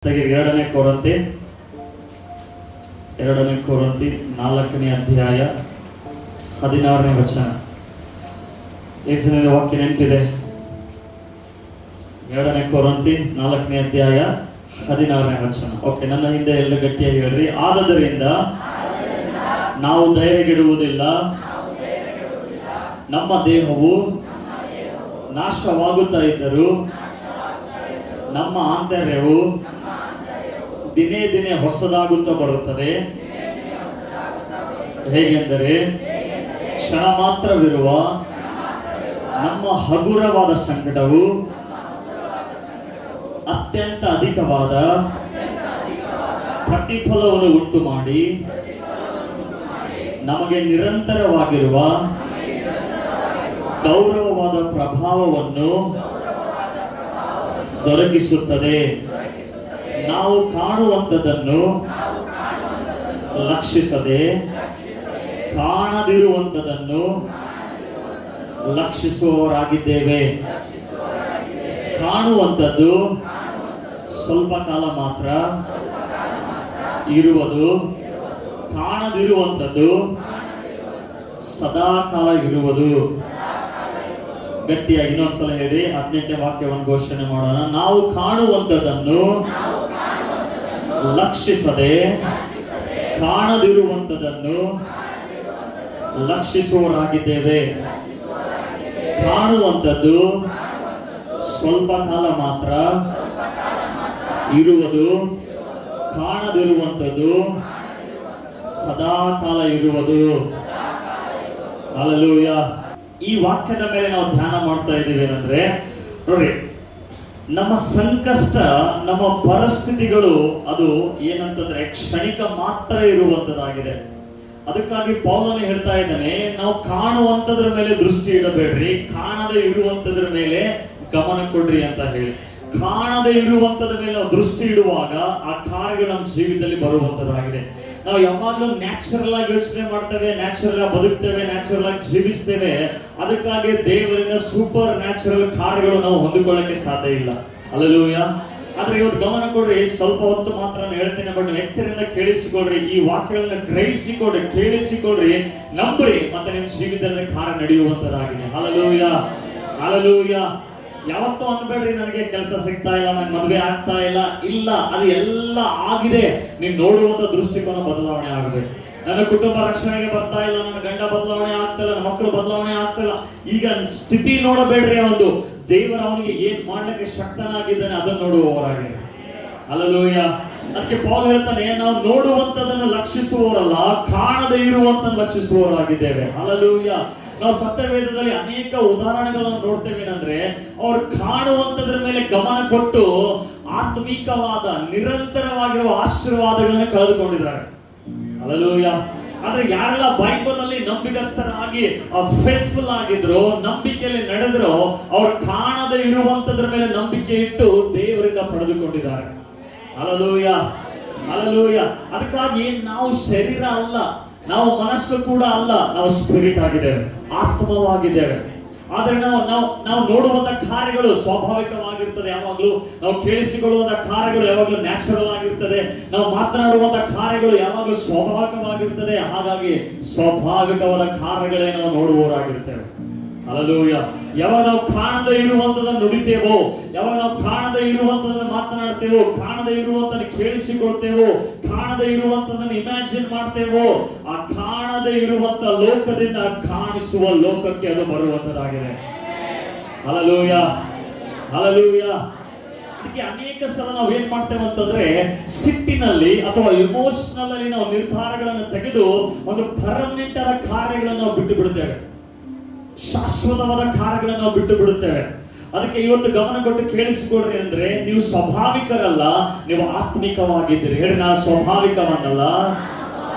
ಎರಡನೇ ಕೊರಂತಿ 4ನೇ ಅಧ್ಯಾಯ 16ನೇ ವಚನ. ಎಷ್ಟು ಜನ ವಾಕ್ಯ ನೆನಪಿದೆ? 2ನೇ ಕೊರಂತಿ 4ನೇ ಅಧ್ಯಾಯ 16ನೇ ವಚನ. ಓಕೆ, ನನ್ನ ಹಿಂದೆ ಎಲ್ಲ ಗಟ್ಟಿಯಾಗಿ ಹೇಳ್ರಿ. ಆದದರಿಂದ ನಾವು ಧೈರ್ಯಗೆಡುವುದಿಲ್ಲ, ನಮ್ಮ ದೇಹವು ನಾಶವಾಗುತ್ತಾ ಇದ್ದರೂ ನಮ್ಮ ಆಂತರ್ಯವು ದಿನೇ ದಿನೇ ಹೊಸದಾಗುತ್ತಾ ಬರುತ್ತದೆ. ಹೇಗೆಂದರೆ ಕ್ಷಣ ಮಾತ್ರವಿರುವ ನಮ್ಮ ಹಗುರವಾದ ಸಂಕಟವು ಅತ್ಯಂತ ಅಧಿಕವಾದ ಪ್ರತಿಫಲವನ್ನು ಉಂಟು ಮಾಡಿ ನಮಗೆ ನಿರಂತರವಾಗಿರುವ ಗೌರವವಾದ ಪ್ರಭಾವವನ್ನು ದೊರಕಿಸುತ್ತದೆ. ನಾವು ಕಾಣುವಂಥದ್ದನ್ನು ಲಕ್ಷಿಸದೆ ಕಾಣದಿರುವಂಥದ್ದನ್ನು ಲಕ್ಷಿಸುವವರಾಗಿದ್ದೇವೆ. ಕಾಣುವಂಥದ್ದು ಸ್ವಲ್ಪ ಕಾಲ ಮಾತ್ರ ಇರುವುದು, ಕಾಣದಿರುವಂಥದ್ದು ಸದಾ ಕಾಲ ಇರುವುದು. ಗಟ್ಟಿಯಾಗಿ ಇನ್ನೊಂದ್ಸಲ ಹೇಳಿ. 18ನೇ ವಾಕ್ಯವನ್ನು ಘೋಷಣೆ ಮಾಡೋಣ. ನಾವು ಕಾಣುವಂಥದ್ದನ್ನು ಲಕ್ಷಿಸದೆ ಕಾಣದಿರುವಂಥದ್ದನ್ನು ಲಕ್ಷಿಸುವವರಾಗಿದ್ದೇವೆ. ಕಾಣುವಂಥದ್ದು ಸ್ವಲ್ಪ ಕಾಲ ಮಾತ್ರ ಇರುವುದು, ಕಾಣದಿರುವಂಥದ್ದು ಸದಾ ಕಾಲ ಇರುವುದು. ಹಲ್ಲೆಲೂಯಾ. ಈ ವಾಕ್ಯದ ಮೇಲೆ ನಾವು ಧ್ಯಾನ ಮಾಡ್ತಾ ಇದ್ದೀವಿ ಏನಂದ್ರೆ, ನೋಡ್ರಿ, ನಮ್ಮ ಸಂಕಷ್ಟ, ನಮ್ಮ ಪರಿಸ್ಥಿತಿಗಳು ಅದು ಏನಂತಂದ್ರೆ ಕ್ಷಣಿಕ ಮಾತ್ರ ಇರುವಂತದ್ದಾಗಿದೆ. ಅದಕ್ಕಾಗಿ ಪೌಲನು ಹೇಳ್ತಾ ಇದ್ದಾನೆ, ನಾವು ಕಾಣುವಂತದ್ರ ಮೇಲೆ ದೃಷ್ಟಿ ಇಡಬೇಡ್ರಿ, ಕಾಣದೇ ಇರುವಂತದ್ರ ಮೇಲೆ ಗಮನ ಕೊಡ್ರಿ ಅಂತ ಹೇಳಿ. ಕಾಣದೇ ಇರುವಂತದ ಮೇಲೆ ನಾವು ದೃಷ್ಟಿ ಇಡುವಾಗ ಆ ಕಾರ್ಯಗಳು ನಮ್ಮ ಜೀವಿತದಲ್ಲಿ ಬರುವಂತದ್ದಾಗಿದೆ. ನಾವು ಯಾವಾಗಲೂ ನ್ಯಾಚುರಲ್ ಆಗಿ ಯೋಚನೆ ಮಾಡ್ತೇವೆ, ನ್ಯಾಚುರಲ್ ಆಗಿ ಬದುಕ್ತೇವೆ, ನ್ಯಾಚುರಲ್ ಆಗಿ ಜೀವಿಸ್ತೇವೆ. ಅದಕ್ಕಾಗಿ ದೇವರಿಂದ ಸೂಪರ್ ನ್ಯಾಚುರಲ್ ಕಾರ್ಯಗಳು ನಾವು ಹೊಂದಿಕೊಳ್ಳಕ್ಕೆ ಸಾಧ್ಯ ಇಲ್ಲ. ಹಲ್ಲೆಲೂಯಾ. ಆದ್ರೆ ಇವತ್ತು ಗಮನ ಕೊಡ್ರಿ, ಸ್ವಲ್ಪ ಹೊತ್ತು ಮಾತ್ರ ನಾನು ಹೇಳ್ತೇನೆ, ಬಟ್ ಎಚ್ಚರಿಂದ ಕೇಳಿಸಿಕೊಡ್ರಿ, ಈ ವಾಕ್ಯಗಳನ್ನ ಗ್ರಹಿಸಿಕೊಡ್ರಿ, ಕೇಳಿಸಿಕೊಡ್ರಿ, ನಂಬ್ರಿ, ಮತ್ತೆ ನಿಮ್ಮ ಜೀವಿತದಲ್ಲಿ ಕಾರ್ಯ ನಡೆಯುವಂತದ್ದಾಗಿದೆ. Hallelujah, hallelujah. ಯಾವತ್ತೂ ಅನ್ಬೇಡ್ರಿ ನನಗೆ ಕೆಲಸ ಸಿಗ್ತಾ ಇಲ್ಲ, ನಂಗೆ ಮದುವೆ ಆಗ್ತಾ ಇಲ್ಲ. ಇಲ್ಲ, ಅದು ಎಲ್ಲ ಆಗಿದೆ. ನೀವು ನೋಡುವಂತ ದೃಷ್ಟಿಕೋನ ಬದಲಾವಣೆ ಆಗಬೇಕು. ನನ್ನ ಕುಟುಂಬ ರಕ್ಷಣೆಗೆ ಬರ್ತಾ ಇಲ್ಲ, ನನ್ನ ಗಂಡ ಬದಲಾವಣೆ ಆಗ್ತಾ ಇಲ್ಲ, ನನ್ನ ಮಕ್ಕಳು ಬದಲಾವಣೆ ಆಗ್ತಾ ಇಲ್ಲ. ಈಗ ಸ್ಥಿತಿ ನೋಡಬೇಡ್ರಿ, ಒಂದು ದೇವರ ಅವನಿಗೆ ಏನ್ ಮಾಡ್ಲಿಕ್ಕೆ ಶಕ್ತನಾಗಿದ್ದಾನೆ ಅದನ್ನು ನೋಡುವವರಾಗಿ. ಹಲ್ಲೆಲೂಯಾ. ಅದಕ್ಕೆ ಪೌಲ್ ಹೇಳ್ತಾನೆ, ನಾವು ನೋಡುವಂತದನ್ನು ಲಕ್ಷಿಸುವವರಲ್ಲ, ಕಾಣದೇ ಇರುವಂತ ಲಕ್ಷಿಸುವವರಾಗಿದ್ದೇವೆ. ಹಲ್ಲೆಲೂಯಾ. ನಾವು ಸತ್ಯವೇದದಲ್ಲಿ ಅನೇಕ ಉದಾಹರಣೆಗಳನ್ನು ನೋಡ್ತೇವೆ. ಏನಂದ್ರೆ ಅವ್ರು ಕಾಣುವಂತದ್ರ ಮೇಲೆ ಗಮನ ಕೊಟ್ಟು ಆತ್ಮಿಕವಾದ ನಿರಂತರವಾಗಿರುವ ಆಶೀರ್ವಾದಗಳನ್ನ ಕಳೆದುಕೊಂಡಿದ್ದಾರೆ. ಹಲ್ಲೆಲೂಯಾ. ಆದ್ರೆ ಯಾರೆಲ್ಲ ಬೈಬಲ್ ಅಲ್ಲಿ ನಂಬಿಕಸ್ಥರಾಗಿ ಫೇತ್ಫುಲ್ ಆಗಿದ್ರು, ನಂಬಿಕೆಯಲ್ಲಿ ನಡೆದ್ರು, ಅವ್ರು ಕಾಣದೇ ಇರುವಂತದ್ರ ಮೇಲೆ ನಂಬಿಕೆ ಇಟ್ಟು ದೇವರಿಂದ ಪಡೆದುಕೊಂಡಿದ್ದಾರೆ. Hallelujah, hallelujah. ಅದಕ್ಕಾಗಿ ನಾವು ಶರೀರ ಅಲ್ಲ, ನಾವು ಮನಸ್ಸು ಕೂಡ ಅಲ್ಲ, ನಾವು ಸ್ಪಿರಿಟ್ ಆಗಿದ್ದೇವೆ, ಆತ್ಮವಾಗಿದ್ದೇವೆ. ಆದ್ರೆ ನಾವು ನೋಡುವಂತ ಕಾರ್ಯಗಳು ಸ್ವಾಭಾವಿಕವಾಗಿರ್ತದೆ. ಯಾವಾಗ್ಲೂ ನಾವು ಕೇಳಿಸಿಕೊಳ್ಳುವಂತ ಕಾರ್ಯಗಳು ಯಾವಾಗ್ಲೂ ನ್ಯಾಚುರಲ್ ಆಗಿರ್ತದೆ. ನಾವು ಮಾತನಾಡುವಂತ ಕಾರ್ಯಗಳು ಯಾವಾಗ್ಲೂ ಸ್ವಾಭಾವಿಕವಾಗಿರ್ತದೆ. ಹಾಗಾಗಿ ಸ್ವಾಭಾವಿಕವಾದ ಕಾರ್ಯಗಳೇ ನಾವು ನೋಡುವವರಾಗಿರ್ತೇವೆ. ಹಲ್ಲೆಲೂಯಾ. ಯಾವಾಗ ನಾವು ಕಾಣದೇ ಇರುವಂತದನ್ನು ನುಡಿತೇವೋ, ಯಾವಾಗ ನಾವು ಕಾಣದೇ ಇರುವಂತದನ್ನು ಮಾತನಾಡ್ತೇವೋ, ಕಾಣದೇ ಇರುವಂತದನ್ನು ಕೇಳಿಸಿಕೊಳ್ತೇವೋ, ಕಾಣದೇ ಇರುವಂತದನ್ನು ಇಮ್ಯಾಜಿನ್ ಮಾಡ್ತೇವೋ, ಆ ಕಾಣದೇ ಇರುವಂತ ಲೋಕದಿಂದ ಕಾಣಿಸುವ ಲೋಕಕ್ಕೆ ಅದು ಬರುವಂತದಾಗಿದೆ. Hallelujah, hallelujah. ಅದಕ್ಕೆ ಅನೇಕ ಸಲ ನಾವು ಏನ್ ಮಾಡ್ತೇವೆ ಅಂತಂದ್ರೆ, ಸಿಟ್ಟಿನಲ್ಲಿ ಅಥವಾ ಇಮೋಷನಲ್ ಅಲ್ಲಿ ನಾವು ನಿರ್ಧಾರಗಳನ್ನು ತೆಗೆದು ಒಂದು ಪರ್ಮನೆಂಟ್ ಆದ ಕಾರ್ಯಗಳನ್ನು ನಾವು ಬಿಟ್ಟು ಬಿಡುತ್ತೇವೆ, ಶಾಶ್ವತವಾದ ಕಾರ್ಯಗಳನ್ನು ನಾವು ಬಿಟ್ಟು ಬಿಡುತ್ತೇವೆ. ಅದಕ್ಕೆ ಇವತ್ತು ಗಮನ ಕೊಟ್ಟು ಕೇಳಿಸಿಕೊಡ್ರಿ. ಅಂದ್ರೆ ನೀವು ಸ್ವಾಭಾವಿಕರಲ್ಲ, ನೀವು ಆತ್ಮಿಕವಾಗಿದ್ದೀರಿ. ಹೇಳಿ, ನಾನು ಸ್ವಾಭಾವಿಕವನ್ನಲ್ಲ,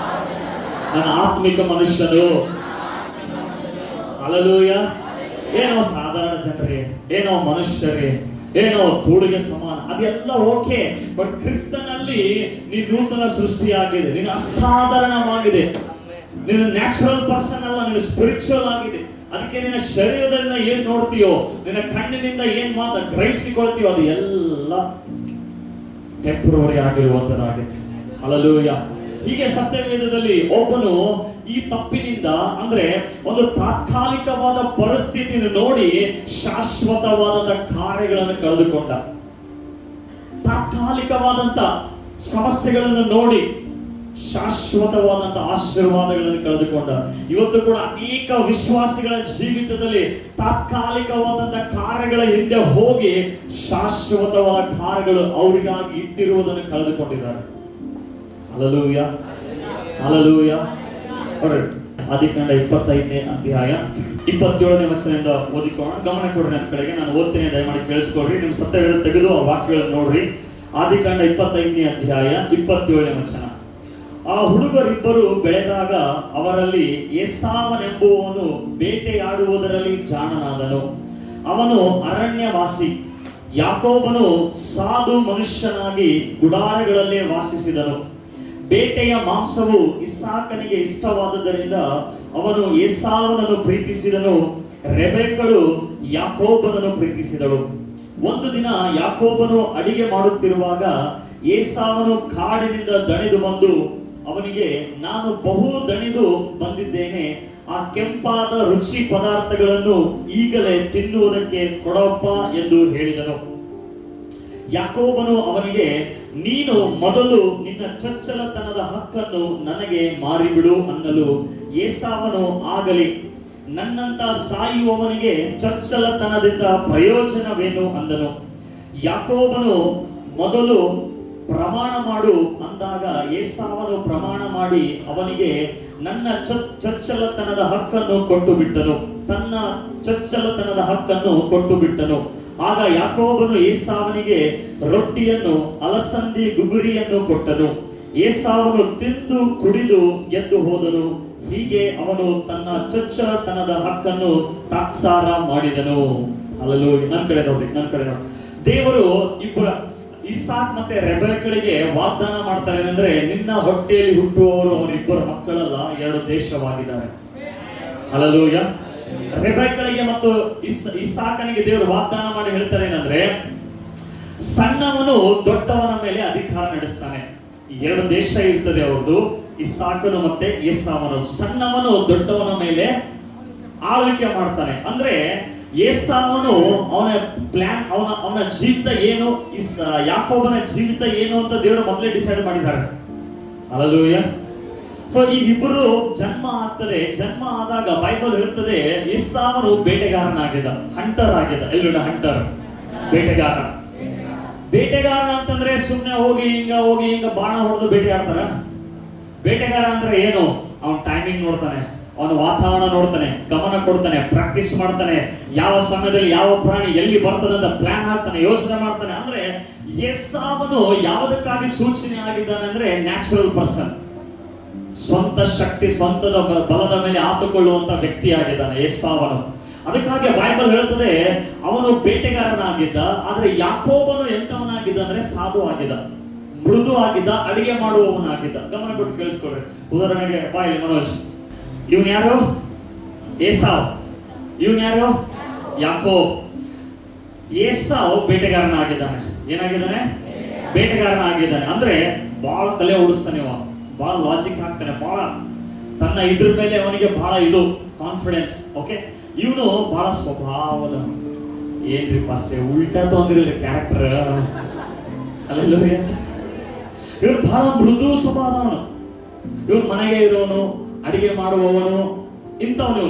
ನಾನು ಆತ್ಮಿಕ ಮನುಷ್ಯನು. ಹಲ್ಲೆಲೂಯಾ. ಏನೋ ಸಾಧಾರಣ ಜನರೇ, ಏನೋ ಮನುಷ್ಯರೇ, ಏನೋ ಧೂಳಿಗೆ ಸಮಾನ, ಅದೆಲ್ಲ ಓಕೆ. ಬಟ್ ಕ್ರಿಸ್ತನಲ್ಲಿ ನೀನು ನೂತನ ಸೃಷ್ಟಿಯಾಗಿದೆ, ನೀನು ಅಸಾಧಾರಣವಾಗಿದೆ, ನೀನು ನ್ಯಾಚುರಲ್ ಪರ್ಸನ್ ಅಲ್ಲ, ನೀನು ಸ್ಪಿರಿಚುವಲ್ ಆಗಿದೆ. ಅದಕ್ಕೆ ನಿನ್ನ ಶರೀರದಿಂದ ಏನ್ ನೋಡ್ತೀಯೋ, ನಿನ್ನ ಕಣ್ಣಿನಿಂದ ಏನ್ ಮಾತ್ರ ಗ್ರಹಿಸಿಕೊಳ್ತೀಯೋ, ಅದು ಎಲ್ಲ ಟೆಂಪರರಿ ಆಗಿರುವಂತನಾಗಿದೆ. ಹಲ್ಲೆಲೂಯ. ಹೀಗೆ ಸತ್ಯವೇದದಲ್ಲಿ ಒಬ್ಬನು ಈ ತಪ್ಪಿನಿಂದ, ಅಂದ್ರೆ ಒಂದು ತಾತ್ಕಾಲಿಕವಾದ ಪರಿಸ್ಥಿತಿಯನ್ನು ನೋಡಿ ಶಾಶ್ವತವಾದಂತ ಕಾರ್ಯಗಳನ್ನು ಕಳೆದುಕೊಂಡ, ತಾತ್ಕಾಲಿಕವಾದಂತ ಸಮಸ್ಯೆಗಳನ್ನು ನೋಡಿ ಶಾಶ್ವತವಾದಂತ ಆಶೀರ್ವಾದಗಳನ್ನು ಕಳೆದುಕೊಂಡ. ಇವತ್ತು ಕೂಡ ಅನೇಕ ವಿಶ್ವಾಸಿಗಳ ಜೀವಿತದಲ್ಲಿ ತಾತ್ಕಾಲಿಕವಾದಂತ ಕಾರ್ಯಗಳ ಹಿಂದೆ ಹೋಗಿ ಶಾಶ್ವತವಾದ ಕಾರ್ಯಗಳು ಅವರಿಗಾಗಿ ಇಟ್ಟಿರುವುದನ್ನು ಕಳೆದುಕೊಂಡಿದ್ದಾರೆ. Hallelujah, hallelujah. ಆದಿಕಾಂಡ 25ನೇ ಅಧ್ಯಾಯ 27ನೇ ವಚನದಿಂದ ಓದಿಕೋಣ. ಗಮನ ಕೊಡ್ರಿ ನನ್ನ ಕಡೆಗೆ, ನಾನು ಓದ್ತೇನೆ, ದಯಮಾಡಿ ಕೇಳಿಸ್ಕೊಡ್ರಿ. ನಿಮ್ಮ ಸತ್ಯವೇದ ತೆಗೆದು ಆ ವಾಕ್ಯಗಳನ್ನು ನೋಡ್ರಿ. ಆದಿಕಾಂಡ 25ನೇ ಅಧ್ಯಾಯ 27ನೇ ವಚನ. ಆ ಹುಡುಗರಿಬ್ಬರು ಬೆಳೆದಾಗ ಅವರಲ್ಲಿ ಏಸಾವನೆಂಬುವವನು ಬೇಟೆಯಾಡುವುದರಲ್ಲಿ ಜಾಣನಾದನು. ಅವನು ಅರಣ್ಯವಾಸಿ. ಯಾಕೋಬನು ಸಾಧು ಮನುಷ್ಯನಾಗಿ ಗುಡಾರಗಳಲ್ಲೇ ವಾಸಿಸಿದನು. ಬೇಟೆಯ ಮಾಂಸವು ಇಸಾಕನಿಗೆ ಇಷ್ಟವಾದುದರಿಂದ ಅವನು ಏಸಾವನನ್ನು ಪ್ರೀತಿಸಿದನು. ರೆಬೆಕ್ಕಳು ಯಾಕೋಬನನ್ನು ಪ್ರೀತಿಸಿದಳು. ಒಂದು ದಿನ ಯಾಕೋಬನು ಅಡಿಗೆ ಮಾಡುತ್ತಿರುವಾಗ ಏಸಾವನು ಕಾಡಿನಿಂದ ದಣಿದು ಬಂದು ಅವನಿಗೆ, ನಾನು ಬಹು ದಣಿದು ಬಂದಿದ್ದೇನೆ, ಆ ಕೆಂಪಾದ ರುಚಿ ಪದಾರ್ಥಗಳನ್ನು ಈಗಲೇ ತಿನ್ನುವುದಕ್ಕೆ ಕೊಡಪ್ಪ ಎಂದು ಹೇಳಿದನು. ಯಾಕೋಬನು ಅವನಿಗೆ, ನೀನು ಮೊದಲು ನಿನ್ನ ಚೊಚ್ಚಲತನದ ಹಕ್ಕನ್ನು ನನಗೆ ಮಾರಿಬಿಡು ಅನ್ನಲು ಏಸಾವನು, ಆಗಲಿ, ನನ್ನಂತ ಸಾಯುವವನಿಗೆ ಚೊಚ್ಚಲತನದಿಂದ ಪ್ರಯೋಜನವೇನು ಅಂದನು. ಯಾಕೋಬನು ಮೊದಲು ಪ್ರಮಾಣ ಮಾಡು ಅಂದಾಗ ಏಸಾವನು ಪ್ರಮಾಣ ಮಾಡಿ ಅವನಿಗೆ ನನ್ನ ಚೊಚ್ಚಲತನದ ಹಕ್ಕನ್ನು ಕೊಟ್ಟು ಬಿಟ್ಟನು, ತನ್ನ ಚೊಚ್ಚಲತನದ ಹಕ್ಕನ್ನು ಕೊಟ್ಟು ಬಿಟ್ಟನು. ಆಗ ಯಾಕೋಬನು ಏಸಾವನಿಗೆ ರೊಟ್ಟಿಯನ್ನು, ಅಲಸಂದಿ ಗುಗುರಿಯನ್ನು ಕೊಟ್ಟನು. ಏಸಾವನು ತಿಂದು ಕುಡಿದು ಗೆದ್ದು ಹೋದನು. ಹೀಗೆ ಅವನು ತನ್ನ ಚೊಚ್ಚಲತನದ ಹಕ್ಕನ್ನು ತಾತ್ಸಾರ ಮಾಡಿದನು. ಹಲ್ಲೆಲೂಯ. ನನ್ನ ಕಡೆ ನೋಡಿ. ದೇವರು ಇಬ್ಬರ ಇಸಾಕ್ ಮತ್ತೆ ರೆಬೆಕ್ಕಳಿಗೆ ವಾಗ್ದಾನ ಮಾಡ್ತಾರೆ ಏನಂದ್ರೆ, ನಿನ್ನ ಹೊಟ್ಟೆಯಲ್ಲಿ ಹುಟ್ಟುವವರು ಅವರಿಬ್ಬರ ಮಕ್ಕಳಲ್ಲ, ಎರಡು ದೇಶವಾಗಿದ್ದಾರೆ. ಹಲ್ಲೆಲೂಯ. ರೆಬೆಕ್ಕಳಿಗೆ ಮತ್ತು ಇಸಾಕನಿಗೆ ದೇವರು ವಾಗ್ದಾನ ಮಾಡಿ ಹೇಳ್ತಾರೆ ಏನಂದ್ರೆ, ಸಣ್ಣವನು ದೊಡ್ಡವನ ಮೇಲೆ ಅಧಿಕಾರ ನಡೆಸ್ತಾನೆ. ಎರಡು ದೇಶ ಇರ್ತದೆ ಅವ್ರದ್ದು, ಇಸಾಕನು ಮತ್ತೆ ಏಸಾವನು. ಸಣ್ಣವನು ದೊಡ್ಡವನ ಮೇಲೆ ಆಳ್ವಿಕೆ ಮಾಡ್ತಾನೆ. ಅಂದ್ರೆ ಏಸಾವನು ಅವನ ಪ್ಲಾನ್, ಅವನ ಜೀವಿತ ಏನು, ಯಾಕೋಬನ ಜೀವಿತ ಏನು ಅಂತ ದೇವರು ಮೊದಲೇ ಡಿಸೈಡ್ ಮಾಡಿದ್ದಾರೆ. ಹಲ್ಲೆಲೂಯ. ಸೊ ಈ ಇಬ್ಬರು ಜನ್ಮ ಆಗ್ತದೆ. ಜನ್ಮ ಆದಾಗ ಬೈಬಲ್ ಹೇಳ್ತದೆ ಏಸಾವನು ಬೇಟೆಗಾರನಾಗಿದ್ದ, ಹಂಟರ್ ಆಗಿದ್ದ. ಎಲ್ಲರೂ ಹಂಟರ್, ಬೇಟೆಗಾರ. ಬೇಟೆಗಾರ ಅಂತಂದ್ರೆ ಸುಮ್ಮನೆ ಹೋಗಿ ಹಿಂಗ ಬಾಣ ಹೊಡೆದು ಬೇಟೆಯಾಡ್ತಾರ. ಬೇಟೆಗಾರ ಅಂದ್ರೆ ಏನು? ಅವನ್ ಟೈಮಿಂಗ್ ನೋಡ್ತಾನೆ, ಅವನ ವಾತಾವರಣ ನೋಡ್ತಾನೆ, ಗಮನ ಕೊಡ್ತಾನೆ, ಪ್ರಾಕ್ಟೀಸ್ ಮಾಡ್ತಾನೆ, ಯಾವ ಸಮಯದಲ್ಲಿ ಯಾವ ಪ್ರಾಣಿ ಎಲ್ಲಿ ಬರ್ತದೆ ಅಂತ ಪ್ಲಾನ್ ಹಾಕ್ತಾನೆ, ಯೋಚನೆ ಮಾಡ್ತಾನೆ. ಅಂದ್ರೆ ಏಸಾವನು ಯಾವುದಕ್ಕಾಗಿ ಸೂಚನೆ ಆಗಿದ್ದಾನೆ ಅಂದ್ರೆ ನ್ಯಾಚುರಲ್ ಪರ್ಸನ್, ಸ್ವಂತ ಶಕ್ತಿ, ಸ್ವಂತದ ಬಲದ ಮೇಲೆ ಆತುಕೊಳ್ಳುವಂತ ವ್ಯಕ್ತಿ ಆಗಿದ್ದಾನೆ ಏಸಾವನು. ಅದಕ್ಕಾಗಿ ಬೈಬಲ್ ಹೇಳ್ತದೆ ಅವನು ಬೇಟೆಗಾರನಾಗಿದ್ದ. ಆದ್ರೆ ಯಾಕೋಬನು ಎಂತವನಾಗಿದ್ದ ಅಂದ್ರೆ ಸಾಧು ಆಗಿದ್ದ, ಮೃದು ಆಗಿದ್ದ, ಅಡಿಗೆ ಮಾಡುವವನಾಗಿದ್ದ. ಗಮನ ಕೊಟ್ಟು ಕೇಳಿಸ್ಕೊಳ್ರಿ. ಉದಾಹರಣೆಗೆ ಬಾಯಲ್ಲಿ ಮನೋಜ್, ಇವನ್ ಯಾರು? ಏಸಾವ್. ಇವನ್ ಯಾರು? ಯಾಕೋಬ್. ಏಸಾವ್ ಬೇಟೆಗಾರನಾಗಿದ್ದಾನೆ. ಏನಾಗಿದ್ದಾನೆ? ಬೇಟೆಗಾರನಾಗಿದ್ದಾನೆ. ಅಂದ್ರೆ ಬಹಳ ತಲೆ ಓಡಿಸ್ತಾನೆ, ಬಹಳ ಲಾಜಿಕ್ ಹಾಕ್ತಾನೆ, ಬಹಳ ತನ್ನ ಇದ್ರ ಮೇಲೆ ಅವನಿಗೆ ಬಹಳ ಇದು ಕಾನ್ಫಿಡೆನ್ಸ್. ಓಕೆ. ಇವನು ಬಹಳ ಸ್ವಭಾವದ, ಏನ್ರಿ ಪಾಸ್ಟೇ ಉಲ್ಟಾ ತೊಂದ್ರಿಲ್ರಿ ಕ್ಯಾರೆಕ್ಟರ್. ಅಲ್ಲೆಲ್ಲೋ ಇವನು ಬಹಳ ಮೃದು ಸ್ವಭಾವದವನು. ಇವನು ಮನೆಗೆ ಇರೋನು, ಅಡಿಗೆ ಮಾಡುವವನು, ಇಂಥವನು.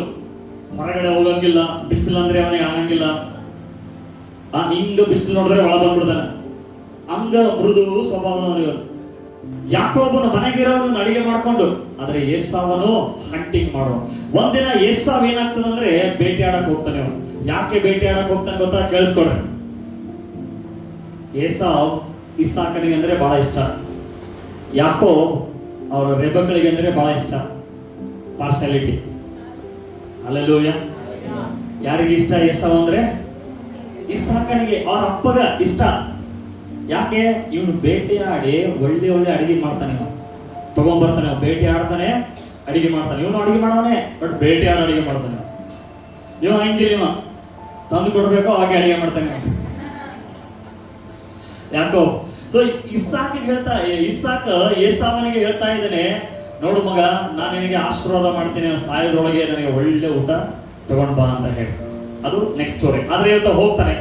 ಹೊರಗಡೆ ಹೋಗಂಗಿಲ್ಲ, ಬಿಸಿಲು ಅಂದ್ರೆ ಅವನಿಗೆ ಆಗಂಗಿಲ್ಲ. ಹಿಂಗ ಬಿಸಿಲು ನೋಡಿದ್ರೆ ಒಳ ಬಂದ್ಬಿಡ್ತಾನೆ, ಹಂಗ ಮೃದು ಸ್ವಭಾವದವನು ಇವನು. ಯಾಕೋಬನು ಮನೆಗಿರೋನು ಅಡಿಗೆ ಮಾಡ್ಕೊಂಡು, ಆದ್ರೆ ಏಸಾವನು ಹಂಟಿಂಗ್ ಮಾಡೋ. ಒಂದಿನ ಏಸಾವ್ ಏನಾಗ್ತದಂದ್ರೆ ಬೇಟೆಯಾಡಕ್ ಹೋಗ್ತಾನೆ. ಅವನು ಯಾಕೆ ಬೇಟೆಯಾಡಕ್ ಹೋಗ್ತಾನೆ ಗೊತ್ತಾ? ಕೇಳಿಸ್ಕೊಡ್ರಿ. ಏಸಾವ್ ಇಸಾಕನಿಗೆ ಅಂದ್ರೆ ಬಹಳ ಇಷ್ಟ, ಯಾಕೋಬ್ ಅವ್ರ ರೆಬೆಕ್ಕಳಿಗೆ ಅಂದ್ರೆ ಬಹಳ ಇಷ್ಟ. ಪಾರ್ಶಾಲಿಟಿ. ಹಲ್ಲೆಲೂಯ. ಯಾರಿಗೆ ಇಷ್ಟ ಏಸಾವ್ ಅಂದ್ರೆ? ಇಸಾಕನಿಗೆ, ಅವ್ರ ಅಪ್ಪಗ ಇಷ್ಟ. ಯಾಕೆ? ಇವನು ಬೇಟೆಯಾಡಿ ಒಳ್ಳೆ ಒಳ್ಳೆ ಅಡಿಗೆ ಮಾಡ್ತಾನೆ. ಇವನು ತಗೊಂಡ್ಬರ್ತಾನೆ, ಬೇಟೆ ಆಡ್ತಾನೆ, ಅಡಿಗೆ ಮಾಡ್ತಾನೆ. ಇವನು ಅಡಿಗೆ ಮಾಡವನೇ, ಬಟ್ ಬೇಟೆಯಾಡ ಅಡಿಗೆ ಮಾಡ್ತಾನೆ. ಇವ ಹಂಗಿಲ್ಲ, ಇವ ತಂದು ಕೊಡ್ಬೇಕು ಹಾಗೆ ಅಡಿಗೆ ಮಾಡ್ತಾನೆ. ಯಾಕೋ? ಸೊ ಇಸಾಕ ಏಸಾವನಿಗೆ ಹೇಳ್ತಾ ಇದ್ದಾನೆ, ನೋಡು ಮಗ, ನಾನು ನಿನಗೆ ಆಶೀರ್ವಾದ ಮಾಡ್ತೀನಿ, ಸಾಯದೊಳಗೆ ನನಗೆ ಒಳ್ಳೆ ಊಟ ತಗೊಂಡ್ ಬಾ ಅಂತ ಹೇಳಿ. ಅದು ನೆಕ್ಸ್ಟ್ ಸ್ಟೋರಿ. ಆದ್ರೆ ಇವತ್ತು ಹೋಗ್ತಾನೆ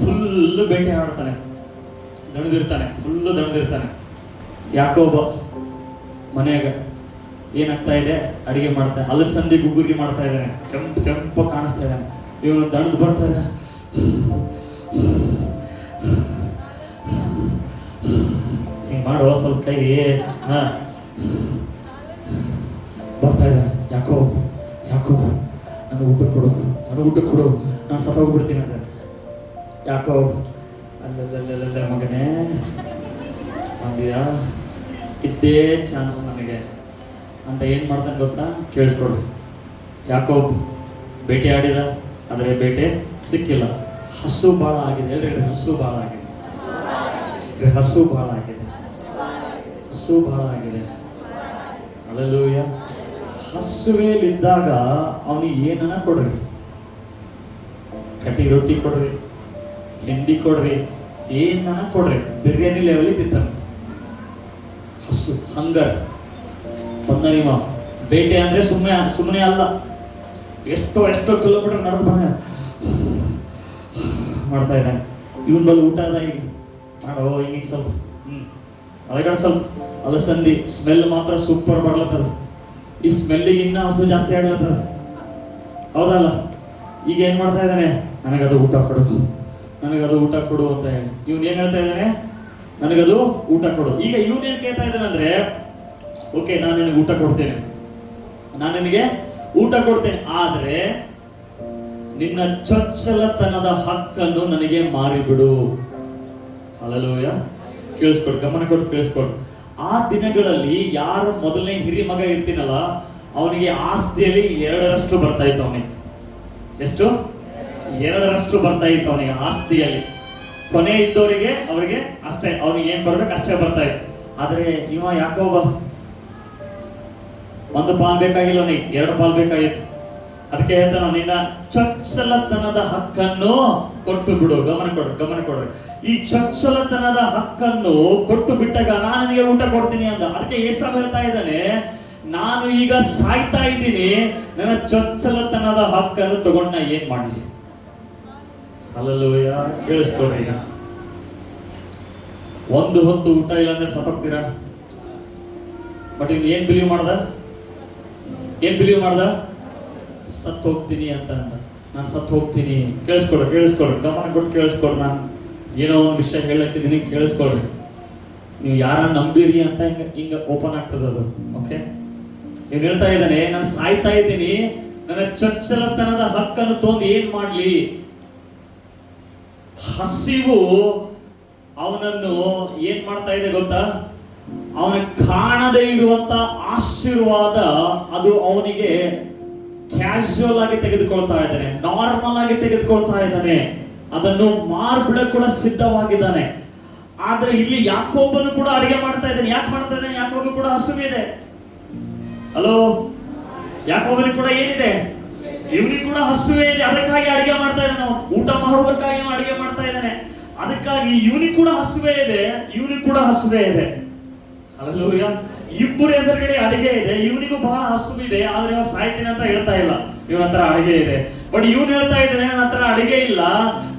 ಫುಲ್ ಬೇಟೆ ಆಡ್ತಾನೆ, ದಣದಿರ್ತಾನೆ. ಯಾಕೋಬ ಮನೆಯಾಗ ಏನಾಗ್ತಾ ಇದೆ, ಅಡಿಗೆ ಮಾಡ್ತಾನೆ, ಅಲಸಂದಿ ಗುಗ್ಗುರ್ಗಿ ಮಾಡ್ತಾ ಇದ್ದಾನೆ, ಕೆಂಪ ಕಾಣಿಸ್ತಾ ಇದ್ದಾನೆ. ಇವನು ದಣದು ಬರ್ತಾ ಇದ್ದಾನೆ, ಹಿಂಗ್ ಮಾಡುವ ಸ್ವಲ್ಪ ಕೈ ಬರ್ತಾ ಇದ್ದಾನೆ. ಯಾಕೋ ನನಗೆ ಊಟ ಕೊಡು, ನಾನು ಸತ್ತೋಗ್ಬಿಡ್ತೀನಿ ಅಂತ. ಯಾಕೋ ಅಲ್ಲ ಮಗನೇ, ಅಂದಿಯಾ ಇದ್ದೇ ಚಾನ್ಸ್ ನನಗೆ ಅಂತ ಏನ್ ಮಾಡ್ತಾನೆ ಗೊತ್ತಾ? ಕೇಳಿಸ್ಕೊಡ್ರಿ. ಯಾಕೋ ಬೇಟೆ ಆಡಿದ, ಆದರೆ ಬೇಟೆ ಸಿಕ್ಕಿಲ್ಲ. ಹಸು ಭಾಳ ಆಗಿದೆ. ಹೇಳ್ರಿ, ಹಸು ಭಾಳ ಆಗಿದೆ. ಹಲ್ಲೆಲೂಯಾ. ಹಸುವೇಲಿದ್ದಾಗ ಅವನಿಗೆ ಏನನ್ನ ಕೊಡ್ರಿ, ಕಟ್ಟಿ ರೊಟ್ಟಿ ಕೊಡ್ರಿ, ಹಿಂಡಿ ಕೊಡ್ರಿ, ಏನನ್ನ ಕೊಡ್ರಿ, ಬಿರಿಯಾನಿ ಲೆವೆಲ್ ತಿಂತಾನೆ. ಹಸು ಹಂಗರ್ ಬಂದ ನಿಮ್ಮ ಬೇಟೆ ಅಂದ್ರೆ ಸುಮ್ಮನೆ ಅಲ್ಲ, ಎಷ್ಟೋ ಕಿಲೋಮೀಟರ್ ನಡೆದು ಮಾಡ್ತಾ ಇದ್ದಾನೆ. ಇವನ್ ಬಲ್ಲಿ ಊಟ ಅದ, ಈಗ ಮಾಡೋ ಹಿಂಗ ಸ್ವಲ್ಪ ಅದಕ್ಕೆ ಸ್ವಲ್ಪ ಅಲಸಂದಿ ಸ್ಮೆಲ್ ಮಾತ್ರ ಸೂಪರ್ ಬರ್ಲತ್ತದ. ಈ ಸ್ಮೆಲ್ಲಿಗೆ ಇನ್ನ ಹಸು ಜಾಸ್ತಿ ಆಗ್ಲತ್ತದ, ಹೌದಲ್ಲ? ಈಗ ಏನ್ ಮಾಡ್ತಾ ಇದ್ದಾನೆ, ನನಗದು ಊಟ ಕೊಡು ಅಂತ ಹೇಳಿ. ಇವನ್ ಏನ್ ಹೇಳ್ತಾ ಇದ್ದಾನೆ, ನನಗದು ಊಟ ಕೊಡು. ಈಗ ಇವನೇನ್ ಕೇಳ್ತಾ ಇದ್ದಾನೆ ಅಂದ್ರೆ, ಓಕೆ, ನಾನು ನಿನಗೆ ಊಟ ಕೊಡ್ತೇನೆ, ಆದ್ರೆ ನಿನ್ನ ಚೊಚ್ಚಲತನದ ಹಕ್ಕನ್ನು ನನಗೆ ಮಾರಿಬಿಡು. ಹಲ್ಲೆಲೂಯಾ. ಕೇಳಿಸ್ಕೊಡು, ಗಮನ ಕೊಟ್ಟು ಕೇಳಿಸ್ಕೊಡು. ಆ ದಿನಗಳಲ್ಲಿ ಯಾರು ಮೊದಲನೇ ಹಿರಿ ಮಗ ಇರ್ತೀನಲ್ಲ, ಅವನಿಗೆ ಆಸ್ತಿಯಲ್ಲಿ 2ರಷ್ಟು ಬರ್ತಾ ಇತ್ತು. ಅವನಿಗೆ ಎಷ್ಟು? 2ರಷ್ಟು ಬರ್ತಾ ಇತ್ತು ಅವನಿಗೆ ಆಸ್ತಿಯಲ್ಲಿ. ಕೊನೆ ಇದ್ದವರಿಗೆ ಅವರಿಗೆ ಅಷ್ಟೇ, ಅವನಿಗೆ ಏನ್ ಬರ್ಬೇಕು ಅಷ್ಟೇ ಬರ್ತಾ ಇತ್ತು. ಆದ್ರೆ ಇವ ಯಾಕೋಬ 1 ಪಾಲ್ ಬೇಕಾಗಿಲ್ಲ, ಅವನಿಗೆ 2 ಪಾಲ್ ಬೇಕಾಗಿತ್ತು. ಅದಕ್ಕೆ ಹೇಳ್ತಾನ, ನಿನ್ನ ಚೊಚ್ಚಲತನದ ಹಕ್ಕನ್ನು ಕೊಟ್ಟು ಬಿಡು. ಗಮನ ಕೊಡ್ರಿ. ಈ ಚೊಚ್ಚಲತನದ ಹಕ್ಕನ್ನು ಕೊಟ್ಟು ಬಿಟ್ಟಾಗ ನಾನು ನಿನಗೆ ಊಟ ಕೊಡ್ತೀನಿ ಅಂದ. ಅದಕ್ಕೆ ಏಸಾವ್ ಹೇಳ್ತಾ ಇದ್ದಾನೆ, ನಾನು ಈಗ ಸಾಯ್ತಾ ಇದ್ದೀನಿ, ನನ್ನ ಚೊಚ್ಚಲತನದ ಹಕ್ಕನ್ನು ತಗೊಂಡ ಏನ್ ಮಾಡಲಿ? ಹಲ್ಲೆಲೂಯಾ. ಕೇಳಿಸ್ಕೊಡ್ರಿ. ಈಗ ಒಂದು ಹೊತ್ತು ಊಟ ಇಲ್ಲ ಅಂದ್ರೆ ಸತ್ತೋಗ್ತೀರಾ. ಬಟ್ ಇನ್ ಏನ್ ಬಿಲೀವ್ ಮಾಡ್ದ? ಸತ್ತು ಹೋಗ್ತೀನಿ ಅಂತ ಅಂದ. ನಾನು ಸತ್ತು ಹೋಗ್ತೀನಿ. ಕೇಳಿಸ್ಕೊಡ್ರಿ, ಗಮನ ಕೊಟ್ಟು ಕೇಳಿಸ್ಕೊಡ್ರಿ. ನಾನು ಏನೋ ಒಂದು ವಿಷಯ ಹೇಳಕ್ಕಿದ್ದೀನಿ, ಕೇಳಿಸ್ಕೊಳ್ರಿ. ನೀವು ಯಾರ ನಂಬಿರಿ ಅಂತ ಹಿಂಗ ಓಪನ್ ಆಗ್ತದ ಅದು. ಓಕೆ, ನೀವು ಹೇಳ್ತಾ ಇದ್ದಾನೆ, ನಾನು ಸಾಯ್ತಾ ಇದ್ದೀನಿ, ನನ್ನ ಚೊಚ್ಚಲತನದ ಹಕ್ಕನ್ನು ತೊಂದು ಏನ್ ಮಾಡ್ಲಿ? ಹಸಿವು ಅವನನ್ನು ಏನ್ ಮಾಡ್ತಾ ಇದೆ ಗೊತ್ತಾ? ಅವನ ಕಾಣದೇ ಇರುವಂತ ಆಶೀರ್ವಾದ ಅದು ಅವನಿಗೆ ಕ್ಯಾಶುವಲ್ ಆಗಿ ತೆಗೆದುಕೊಳ್ತಾ ಇದ್ದಾನೆ, ನಾರ್ಮಲ್ ಆಗಿ ತೆಗೆದುಕೊಳ್ತಾ ಇದ್ದಾನೆ. ಅದನ್ನು ಮಾರ್ಬಿಡ ಕೂಡ ಸಿದ್ಧವಾಗಿದ್ದಾನೆ. ಆದ್ರೆ ಇಲ್ಲಿ ಯಾಕೋಬನು ಕೂಡ ಅಡಿಗೆ ಮಾಡ್ತಾ ಇದ್ದಾನೆ. ಯಾಕೆ ಮಾಡ್ತಾ ಇದ್ದಾನೆ? ಯಾಕೋಬನು ಕೂಡ ಹಸುವಿದೆ. ಹಲೋ, ಯಾಕೋಬನಿಗೆ ಕೂಡ ಏನಿದೆ? ಇವನಿಗೆ ಕೂಡ ಹಸುವೆ ಇದೆ. ಅದಕ್ಕಾಗಿ ಅಡಿಗೆ ಮಾಡ್ತಾ ಇದ್ದಾನೆ. ಊಟ ಮಾಡುವುದಕ್ಕಾಗಿ ಅಡಿಗೆ ಮಾಡ್ತಾ ಇದ್ದಾನೆ. ಅದಕ್ಕಾಗಿ ಇವನಿಗೆ ಕೂಡ ಹಸುವೆ ಇದೆ, ಹಲ್ಲೆಲೂಯಾ. ಇಬ್ಬರು ಎದುರುಗಡೆ ಅಡಿಗೆ ಇದೆ. ಇವನಿಗೂ ಬಹಳ ಹಸುವಿದೆ, ಆದ್ರೆ ಇವ ಸಾಯ್ತೀನಿ ಅಂತ ಹೇಳ್ತಾ ಇಲ್ಲ. ಇವನ ಹತ್ರ ಅಡಿಗೆ ಇದೆ. ಬಟ್ ಇವನು ಹೇಳ್ತಾ ಇದ್ದಾನೆ, ನನ್ನ ಹತ್ರ ಅಡಿಗೆ ಇಲ್ಲ,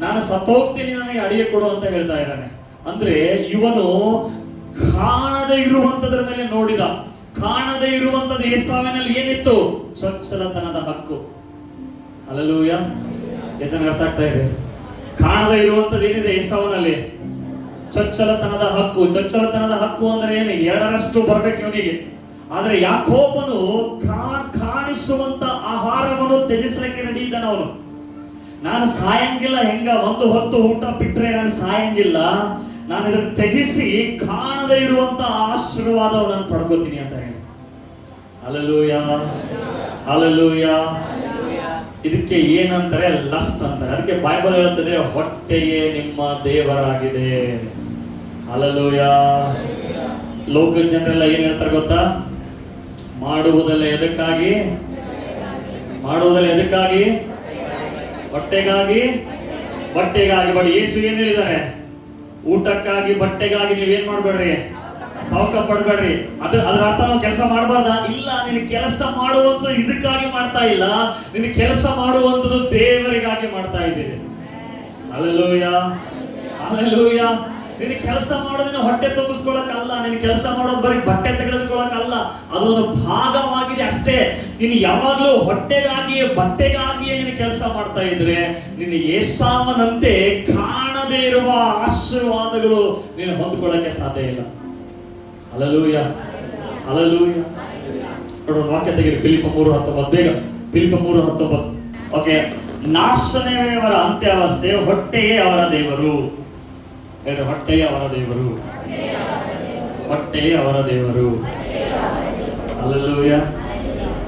ನಾನು ಸತ್ತೋಗ್ತೀನಿ, ನನಗೆ ಅಡಿಗೆ ಕೊಡು ಅಂತ ಹೇಳ್ತಾ ಇದ್ದಾನೆ. ಅಂದ್ರೆ ಇವನು ಕಾಣದೇ ಇರುವಂತದ್ರ ಮೇಲೆ ನೋಡಿದ. ಕಾಣದೇ ಇರುವಂತದ್ದು ಏಸಾವಿನಲ್ಲಿ ಏನಿತ್ತು? ಚೊಚ್ಚಲತನದ ಹಕ್ಕು. ಹಲ್ಲೆಲೂಯಾ. ಎಷ್ಟು ಜನ ಅರ್ಥ ಆಗ್ತಾ ಇದೆ? ಕಾಣದೇ ಇರುವಂತದ್ದು ಏನಿದೆ ಏಸಾವನಲ್ಲಿ? ಚೊಚ್ಚಲತನದ ಹಕ್ಕು ಅಂದ್ರೆ ಏನು? 2ರಷ್ಟು ಬರ್ಬೇಕು ಇವನಿಗೆ. ಆದ್ರೆ ಯಾಕೋಬನು ಕಾಣಿಸುವಂತ ಆಹಾರವನ್ನು ತ್ಯಜಿಸಲಿಕ್ಕೆ ರೆಡಿ ಇದ್ದಾನೆ. ಅವನು, ನಾನು ಸಾಯಂಗಿಲ್ಲ, ಹೆಂಗ ಒಂದು ಹೊತ್ತು ಊಟ ಬಿಟ್ರೆ ನಾನು ಸಾಯಂಗಿಲ್ಲ, ನಾನು ಇದನ್ನು ತ್ಯಜಿಸಿ ಕಾಣದೇ ಇರುವಂತ ಆಶೀರ್ವಾದವನ್ನು ಪಡ್ಕೋತೀನಿ ಅಂತ ಹೇಳಿ. ಹಲ್ಲೆಲೂಯಾ. ಇದಕ್ಕೆ ಏನಂತಾರೆ? ಲಸ್ಟ್ ಅಂತಾರೆ. ಅದಕ್ಕೆ ಬೈಬಲ್ ಹೇಳುತ್ತದೆ, ಹೊಟ್ಟೆಯೇ ನಿಮ್ಮ ದೇವರಾಗಿದೆ. ಹಲ್ಲೆಲೂಯಾ. ಲೋಕ ಜನರೆಲ್ಲ ಏನ್ ಹೇಳ್ತಾರೆ ಗೊತ್ತಾ? ಮಾಡುವುದಲ್ಲ ಎದಕ್ಕಾಗಿ? ಹೊಟ್ಟೆಗಾಗಿ. ಬಟ್ ಯೇಸು ಏನ್ ಹೇಳಿದ್ದಾರೆ? ಊಟಕ್ಕಾಗಿ ಬಟ್ಟೆಗಾಗಿ ನೀವೇನ್ ಮಾಡ್ಬೇಡ್ರಿ, ತವಕ ಪಡ್ಬೇಡ್ರಿ. ಅದ್ರ ಅರ್ಥ ನಾವು ಕೆಲಸ ಮಾಡಬಾರ್ದ? ಇಲ್ಲ, ನೀನು ಕೆಲಸ ಮಾಡುವಂತ ಇದಕ್ಕಾಗಿ ಮಾಡ್ತಾ ಇಲ್ಲ, ನೀನು ಕೆಲಸ ಮಾಡುವಂತದ್ದು ದೇವರಿಗಾಗಿ ಮಾಡ್ತಾ ಇದ್ದೀರಿ. Hallelujah, hallelujah. ನೀನು ಕೆಲಸ ಮಾಡೋದನ್ನ ಹೊಟ್ಟೆ ತುಂಬಿಸ್ಕೊಳಕ್ಕಲ್ಲ, ನೀನು ಕೆಲಸ ಮಾಡೋದು ಬರೀ ಬಟ್ಟೆ ತೆಗೆದುಕೊಳ್ಳಕ್ಕಲ್ಲ, ಅದೊಂದು ಭಾಗವಾಗಿದೆ ಅಷ್ಟೇ. ನೀನು ಯಾವಾಗ್ಲೂ ಹೊಟ್ಟೆಗಾಗಿಯೇ ಬಟ್ಟೆಗಾಗಿಯೇ ನೀನು ಕೆಲಸ ಮಾಡ್ತಾ ಇದ್ರೆ ನೀನು ಏಸಾವನಂತೆ ಕಾಣದೇ ಇರುವ ಆಶೀರ್ವಾದಗಳು ನೀನು ಹೊಂದ್ಕೊಳ್ಳಕ್ಕೆ ಸಾಧ್ಯ ಇಲ್ಲ. Hallelujah, hallelujah. ನೋಡೋಣ, ವಾಕ್ಯ ತೆಗೆದು ಫಿಲಿಪ್ಪ 3:19. ಬೇಗ ಫಿಲಿಪ್ಪ 3:19. ಓಕೆ. ನಾಶನವೇ ಅವರ ಅಂತ್ಯಾವಸ್ಥೆ, ಹೊಟ್ಟೆಯೇ ಅವರ ದೇವರು. ಹೇಳಿ, ಹೊಟ್ಟೆಯೇ ಅವರ ದೇವರು, ಹೊಟ್ಟೆಯೇ ಅವರ ದೇವರು. Hallelujah,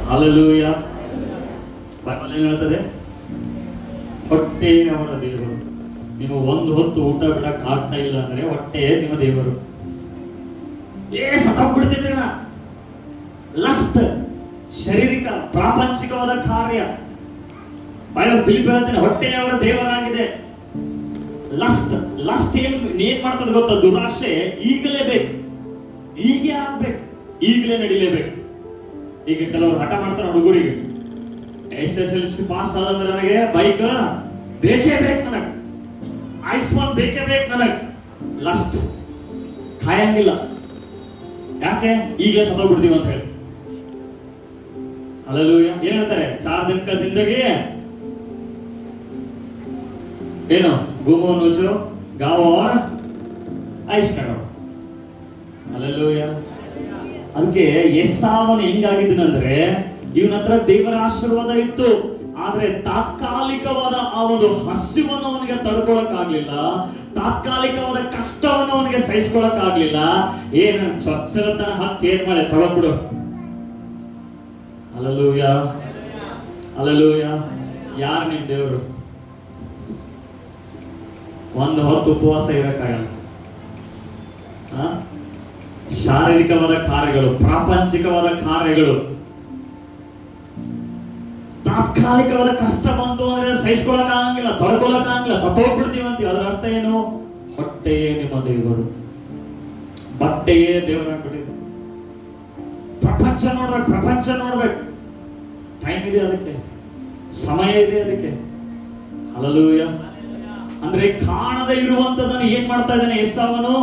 hallelujah. ಬೈಬಲ್ ಏನು ಹೇಳ್ತದೆ? ಹೊಟ್ಟೆಯೇ ಅವರ ದೇವರು. ನೀವು ಒಂದು ಹೊತ್ತು ಊಟ ಬಿಡಕ್ ಆಗ್ತಾ ಇಲ್ಲ ಅಂದ್ರೆ ಹೊಟ್ಟೆಯೇ ನಿಮ್ಮ ದೇವರು. ಸತ್ತೋಗ್ಬಿಡ್ತಿದ್ರಿ ನಾ. ಲಸ್ಟ್, ಶಾರೀರಿಕ ಪ್ರಾಪಂಚಿಕವಾದ ಕಾರ್ಯ. ಬೈಬಲ್ ಫಿಲಿಪ್ಪ ಹೇಳ್ತೀನಿ, ಹೊಟ್ಟೆಯೇ ಅವರ ದೇವರಾಗಿದೆ. ಲಸ್ಟ್, ಲಸ್ಟ್ ಏನ್ ಮಾಡ್ತದೆ ಗೊತ್ತಾ? ದುರಾಶೆ ಈಗಲೇ ಬೇಕು, ಈಗೇ ಆಗ್ಬೇಕು, ಈಗಲೇ ನಡಿಲೇಬೇಕು. ಈಗ ಕೆಲವರು ಹಠ ಮಾಡ್ತಾರೆ ಹುಡುಗರಿಗೆ, SSLC ಪಾಸ್ ಆದಂದ್ರೆ ನನಗೆ ಬೈಕ್ ಬೇಕೇ ಬೇಕು, ನನಗೆ ಐಫೋನ್ ಬೇಕೇ ಬೇಕು, ನನಗೆ ಲಸ್ಟ್. ಕಾಯಂಗಿಲ್ಲ. ಯಾಕೆ? ಈಗಲೇ ಸತ್ತೋಗ್ಬಿಡ್ತೀವಿ ಅಂತ ಹೇಳಿ. ಹಲ್ಲೆಲೂಯಾ. ಏನ್ ಹೇಳ್ತಾರೆ? 4 दिन का जिंदगी ಏನು ಗುಮೋ ನುಚೋ ಗಾವೋ और ಐಸ್ ಕರೋ. ಹಲ್ಲೆಲೂಯಾ. ಅದಕ್ಕೆ ಏಸಾವನು ಹೆಂಗಾಗಿದ್ದನಂದ್ರೆ, ಇವನ ಹತ್ರ ದೇವರ ಆಶೀರ್ವಾದ ಇತ್ತು, ಆದ್ರೆ ತಾತ್ಕಾಲಿಕವಾದ ಆ ಒಂದು ಹಸಿವನ್ನು ಅವನಿಗೆ ತಡ್ಕೊಳಕ್ ಆಗ್ಲಿಲ್ಲ, ತಾತ್ಕಾಲಿಕವಾದ ಕಷ್ಟವನ್ನು ಅವನಿಗೆ ಸಹಿಸ್ಕೊಳಕ್ ಆಗ್ಲಿಲ್ಲ. ಏನ ಚೊಚ್ಚಲತನ ಹಾಕಿ ಏನ್ ಮಾಡಿ ತಗೊಂಡ್ಬಿಡು. Hallelujah, hallelujah. ಯಾರು ನಿಮ್ ದೇವರು? ಒಂದು ಹೊತ್ತು ಉಪವಾಸ ಇರಕ್ಕಾಗಲ್ಲ. ಶಾರೀರಿಕವಾದ ಕಾರ್ಯಗಳು, ಪ್ರಾಪಂಚಿಕವಾದ ಕಾರ್ಯಗಳು, ತಾತ್ಕಾಲಿಕವಾದ ಕಷ್ಟ ಬಂತು ಅಂದ್ರೆ ಸಹಿಸ್ಕೊಳಕ್ ಆಗಂಗಿಲ್ಲ, ತಡ್ಕೊಳಕ್ ಆಗಂಗಿಲ್ಲ, ಸತ್ತೋಗ್ಬಿಡ್ತೀವಿ ಅಂತೀವಿ. ಅದರ ಅರ್ಥ ಏನು? ಹೊಟ್ಟೆಯೇ ನಿಮ್ಮ ದೇವರು, ಬಟ್ಟೆಯೇ ದೇವರಾಗ್ಬಿಟ್ಟಿದೆ. ಪ್ರಪಂಚ ನೋಡ್ಬೇಕು, ಪ್ರಪಂಚ ನೋಡ್ಬೇಕು. ಟೈಮ್ ಇದೆ ಅದಕ್ಕೆ, ಸಮಯ ಇದೆ ಅದಕ್ಕೆ. ಹಲ್ಲೆಲೂಯಾ. ಅಂದ್ರೆ ಕಾಣದೇ ಇರುವಂತದನ್ನು ಏನ್ ಮಾಡ್ತಾ ಇದ್ದಾನೆ ಏಸಾವನು?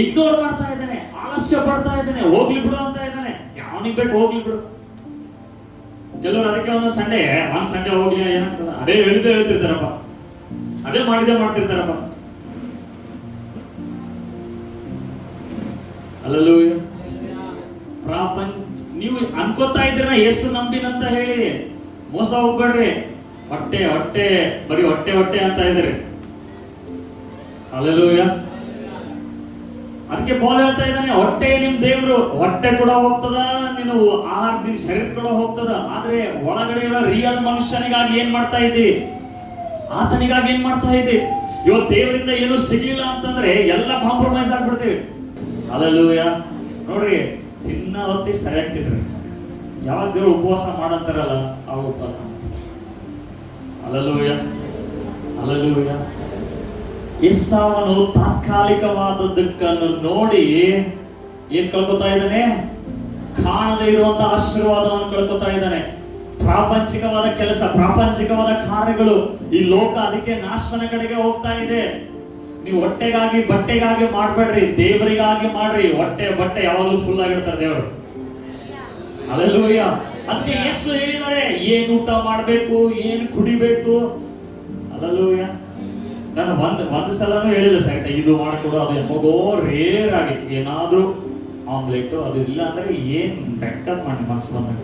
ಇಗ್ನೋರ್ ಮಾಡ್ತಾ ಇದ್ದಾನೆ, ಆಲಸ್ಯ ಪಡ್ತಾ ಇದ್ದಾನೆ, ಹೋಗ್ಲಿ ಬಿಡು ಅಂತ ಇದ್ದಾನೆ. ಯಾವನಿಗೆ ಬೇಕು ಹೋಗ್ಲಿ ಬಿಡು. ಕೆಲವರು ಅದಕ್ಕೆ ಒಂದು ಸಂಡೇ ಹೋಗ್ಲಿ ಏನಾಗ್ತದ, ಅದೇ ಹೇಳ್ತಿರ್ತಾರಪ್ಪ, ಅದೇ ಮಾಡ್ತಿರ್ತಾರಪ್ಪ. ಹಲ್ಲೆಲೂಯಾ. ನೀವು ಅನ್ಕೋತಾ ಇದ್ದೀರ ಯೇಸು ನಂಬಿನಂತ ಹೇಳಿ ಮೋಸ ಹೋಗ್ಬೇಡ್ರಿ. ಹೊಟ್ಟೆ ಹೊಟ್ಟೆ ಬರೀ ಹೊಟ್ಟೆ ಹೊಟ್ಟೆ ಅಂತ ಇದ್ದೀರಿ. ಹಲ್ಲೆಲೂಯಾ. ಅದಕ್ಕೆ ಪೌಲ್ ಹೇಳ್ತಾ ಇದ್ದಾನೆ, ಹೊಟ್ಟೆ ನಿಮ್ ದೇವರು. ಹೊಟ್ಟೆ ಕೂಡ ಹೋಗ್ತದ, ನೀನು ಆಹಾರ, ನಿನ್ ಶರೀರ ಕೂಡ ಹೋಗ್ತದ, ಆದ್ರೆ ಒಳಗಡೆ ಇರೋ ರಿಯಲ್ ಮನುಷ್ಯನಿಗಾಗಿ ಏನ್ ಮಾಡ್ತಾ ಇದ್ದಿ? ಆತನಿಗಾಗಿ ಏನ್ ಮಾಡ್ತಾ ಇದ್ದಿ? ಇವತ್ತು ದೇವರಿಂದ ಏನು ಸಿಗ್ಲಿಲ್ಲ ಅಂತಂದ್ರೆ ಎಲ್ಲ ಕಾಂಪ್ರಮೈಸ್ ಆಗ್ಬಿಡ್ತೀವಿ. ಹಲ್ಲೆಲೂಯಾ. ನೋಡ್ರಿ, ತಿನ್ನ ಹೊತ್ತಿಗೆ ಸರಿಯಾಗಿ ತಿನ್ರಿ. ಯಾವಾಗ ದೇವರು ಉಪವಾಸ ಮಾಡಂತಾರಲ್ಲ ಆ ಉಪವಾಸ. Hallelujah, hallelujah. ಏಸಾವನು ತಾತ್ಕಾಲಿಕವಾದದ್ದಕ್ಕನ್ನು ನೋಡಿ ಏನ್ ಕಳ್ಕೊತಾ ಇದ್ದಾನೆ? ಕಾಣದೇ ಇರುವಂತ ಆಶೀರ್ವಾದವನ್ನು ಕಳ್ಕೊತಾ ಇದ್ದಾನೆ. ಪ್ರಾಪಂಚಿಕವಾದ ಕೆಲಸ, ಪ್ರಾಪಂಚಿಕವಾದ ಕಾರ್ಯಗಳು, ಈ ಲೋಕ ಅದಕ್ಕೆ ನಾಶನ ಕಡೆಗೆ ಹೋಗ್ತಾ ಇದೆ. ನೀವು ಹೊಟ್ಟೆಗಾಗಿ ಬಟ್ಟೆಗಾಗಿ ಮಾಡ್ಬೇಡ್ರಿ, ದೇವರಿಗಾಗಿ ಮಾಡ್ರಿ. ಹೊಟ್ಟೆ ಬಟ್ಟೆ ಯಾವಾಗಲೂ ಫುಲ್ ಆಗಿರ್ತಾರೆ ದೇವರು. ಹಲ್ಲೆಲೂಯಾ. ಅದಕ್ಕೆ ಯೇಸು ಹೇಳಿದ್ದಾರೆ, ಏನ್ ಊಟ ಮಾಡ್ಬೇಕು, ಏನ್ ಕುಡಿಬೇಕು. ಹಲ್ಲೆಲೂಯಾ. ನಾನು ಒಂದು ಸಲನೂ ಹೇಳಿಲ್ಲ ಸಾಯ್ತ ಇದು ಮಾಡ್ಕೊಡು, ಅದು ಯಾವಾಗೋ ರೇರ್ ಆಗಿ ಏನಾದ್ರೂ ಆಮ್ಲೆಟ್ ಅದು ಇಲ್ಲ ಅಂದ್ರೆ ಏನ್ ಬೇಕಾದ್ ಮಾಡಿ ಮನಸ್ಸು ಬಂದಾಗ.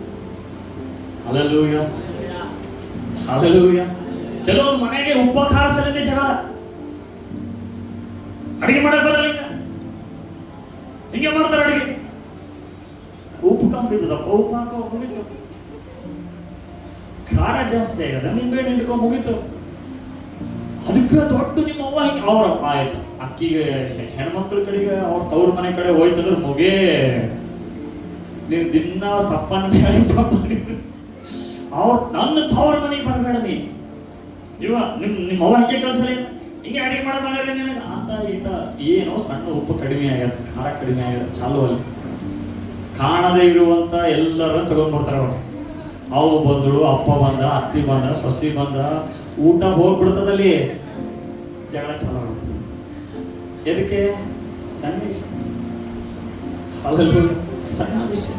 Hallelujah, hallelujah. ಕೆಲವೊಂದು ಮನೆಗೆ ಉಪ್ಪು ಖಾರ ಸಲದೆ ಜಗಳ, ಅಡಿಗೆ ಮಾಡಕ್ ಬರಲ್ಲ, ಹಿಂಗೆ ಮಾಡ್ತಾರೆ ಅಡಿಗೆ. ಉಪ್ಪು ಕಮ್ಮಿ ಇದ್ದದಪ್ಪ, ಉಪ್ಪು ಹಾಕೋ ಮುಗೀತು. ಖಾರ ಜಾಸ್ತಿ ಆಗದ, ನಿಂಬೆ ಹಿಂಡ್ಕೊ ಮುಗೀತು. ಅದಕ್ಕೆ ದೊಡ್ಡ ನಿಮ್ಮ ಅವ್ವ ಹಿಂಗೆ ಅವ್ರ ಆಯ್ತು. ಅಕ್ಕಿಗೆ ಹೆಣ್ಮಕ್ಳ ಕಡೆಗೆ ಅವ್ರ ತವ್ರ ಮನೆ ಕಡೆ ಹೋಯ್ತಂದ್ರೆ ಮುಗೇ, ನೀವು ದಿನ ಸಪ್ಪನ್ ಬೇಡ ಸಪ್ಪನ್, ಅವ್ರ ನನ್ನ ತವ್ರ ಮನೆಗೆ ಬರಬೇಡ. ನಿಮ್ಮ ಅವ್ವ ಹಿಂಗೆ ಕಳ್ಸಲಿ, ಹಿಂಗೆ ಅಡಿಗೆ ಮಾಡೋ ಮನೆಯಲ್ಲಿ ನಿನಗೆ ಅಂತ ಈತ ಏನೋ ಸಣ್ಣ ಉಪ್ಪು ಕಡಿಮೆ ಆಗ್ಯದ, ಖಾರ ಕಡಿಮೆ ಆಗ್ಯದ, ಚಾಲು ಅಲ್ಲಿ ಕಾಣದೇ ಇರುವಂತ ಎಲ್ಲರೂ ತಗೊಂಡ್ಬರ್ತಾರೆ ಅವ್ರು. ಅವು ಬಂದಳು, ಅಪ್ಪ ಬಂದ, ಅತ್ತಿ ಬಂದ, ಸೊಸಿ ಬಂದ, ಊಟ ಹೋಗ್ಬಿಡ್ತದಲ್ಲಿ, ಜಗಳ ಚಾಲು ಆಗುತ್ತೆ. ಎದಕ್ಕೆ? ಸಣ್ಣ ವಿಷಯ, ಸಣ್ಣ ವಿಷಯ.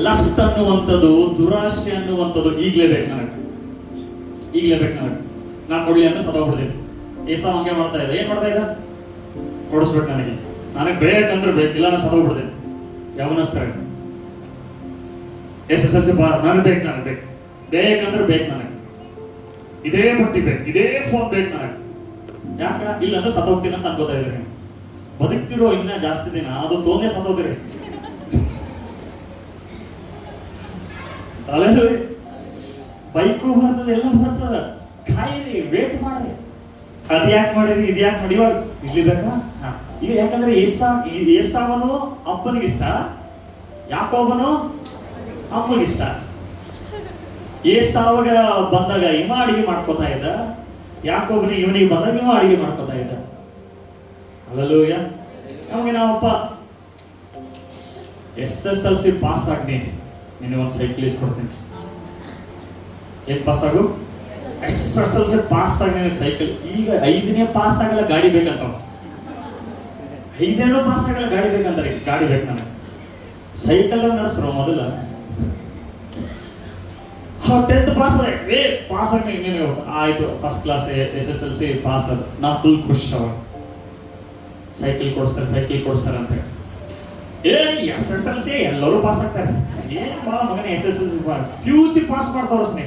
ಲಸ್ಟ್ ಅನ್ನುವಂಥದ್ದು, ದುರಾಶೆ ಅನ್ನುವಂಥದ್ದು ಈಗಲೇ ಬೇಕು ನನಗೆ, ಈಗಲೇ ಬೇಕು ನನಗೆ. ನಾ ಕೊಡ್ಲಿ ಅಂತ ಸತ್ತೋಗ್ಬಿಡ್ತೀನಿ. ಏಸಾವ್ ಹಂಗೆ ಮಾಡ್ತಾ ಇದ್ದ. ಏನ್ ಮಾಡ್ತಾ ಇದ್ದ? ಕೊಡಿಸ್ಬೇಕು ನನಗೆ, ನನಗೆ ಬೇಕಂದ್ರೆ ಬೇಕಿಲ್ಲ, ನಾನು ಸತ್ತೋಗ್ಬಿಡ್ತೀನಿ. ಯಾವನಸ್ತಾರೆ SSLC ನನಗೆ ಬೇಕು, ನನಗೆ ಬೇಕು, ಬೇಕಂದ್ರೆ ಬೇಕು ನನಗೆ, ಇದೇ ಬಟ್ಟಿ ಬೇಕು, ಇದೇ ಫೋನ್ ಬೇಕು ನನಗೆ. ಯಾಕ? ಇಲ್ಲಾಂದ್ರೆ ಸತ್ತೋಗ್ತೀನಿ ಅಂತ ಅನ್ಕೋತಾ ಇದ್ದೀರಿ. ಬದುಕ್ತಿರೋ ಇನ್ನ ಜಾಸ್ತಿ ದಿನ ಅದು ತೋನೇ ಸತ್ತೋಗ್ತೀರಿ. ಅಲ್ಲ, ಬೈಕು ಬರ್ತದೆ, ಎಲ್ಲ ಬರ್ತದ, ಕಾಯಿರಿ, ವೇಟ್ ಮಾಡ್ರಿ. ಅದ್ ಯಾಕೆ ಮಾಡಿರಿ, ಇದು ಯಾಕೆ ಮಾಡಿ, ಇವಾಗ ಇಲ್ಲಿ ಬೇಕಾ? ಈಗ ಯಾಕಂದ್ರೆ ಏಸಾವನು ಅಪ್ಪನಿಗಿಷ್ಟ, ಯಾಕೋಬನು ಅಮ್ಮನಿಗಿಷ್ಟ. ಏಸಾವಾಗ ಬಂದಾಗ ಇವ ಅಡಿಗೆ ಮಾಡ್ಕೋತಾ ಇದ್ದ, ಯಾಕೋಬನಿಗೆ ಇವನಿಗೆ ಬಂದಾಗ ಇವ ಅಡಿಗೆ ಮಾಡ್ಕೋತಾ ಇದ್ದ. ಅಲ್ಲೂಯ, ನಮಗೆ ನಾವಪ್ಪ SSLC ಪಾಸ್ ಆಗ್ನಿ, ನಿನಗೆ ಒಂದು ಸೈಕಲ್ ಇಸ್ಕೊಡ್ತೀನಿ. ಏನ್ ಪಾಸ್ ಆಗು? SSLC ಪಾಸ್ ಆಗಿ ಸೈಕಲ್. ಈಗ 5ನೇ ಪಾಸ್ ಆಗಲ್ಲ, ಗಾಡಿ ಬೇಕಂತ. 5ನೇ ಪಾಸ್ ಆಗಲ್ಲ, ಗಾಡಿ ಬೇಕಂತಾರೆ. ಗಾಡಿ ಬೇಕು ನನಗೆ. ಸೈಕಲ್ ನಡೆಸ್ರು ಮೊದಲ. 10th ಪಾಸ್ ಪಾಸ್ ಆಗಿ ನೀನು ಆಯ್ತು, ಫಸ್ಟ್ ಕ್ಲಾಸ್ SSLC ಪಾಸ್ ಆದ. ನಾ ಫುಲ್ ಖುಷ್. ಅವಾಗ ಸೈಕಲ್ ಕೊಡಿಸ್ತಾರೆ, ಸೈಕಲ್ ಕೊಡಿಸ್ತಾರೆ ಅಂತ. SSLC ಎಲ್ಲರೂ ಪಾಸ್ ಆಗ್ತಾರೆ. ಏನ್ ಭಾಳ ಮಗನೇ SSLC PUC ಪಾಸ್ ಮಾಡಿ ತೋರಿಸ್ನಿ,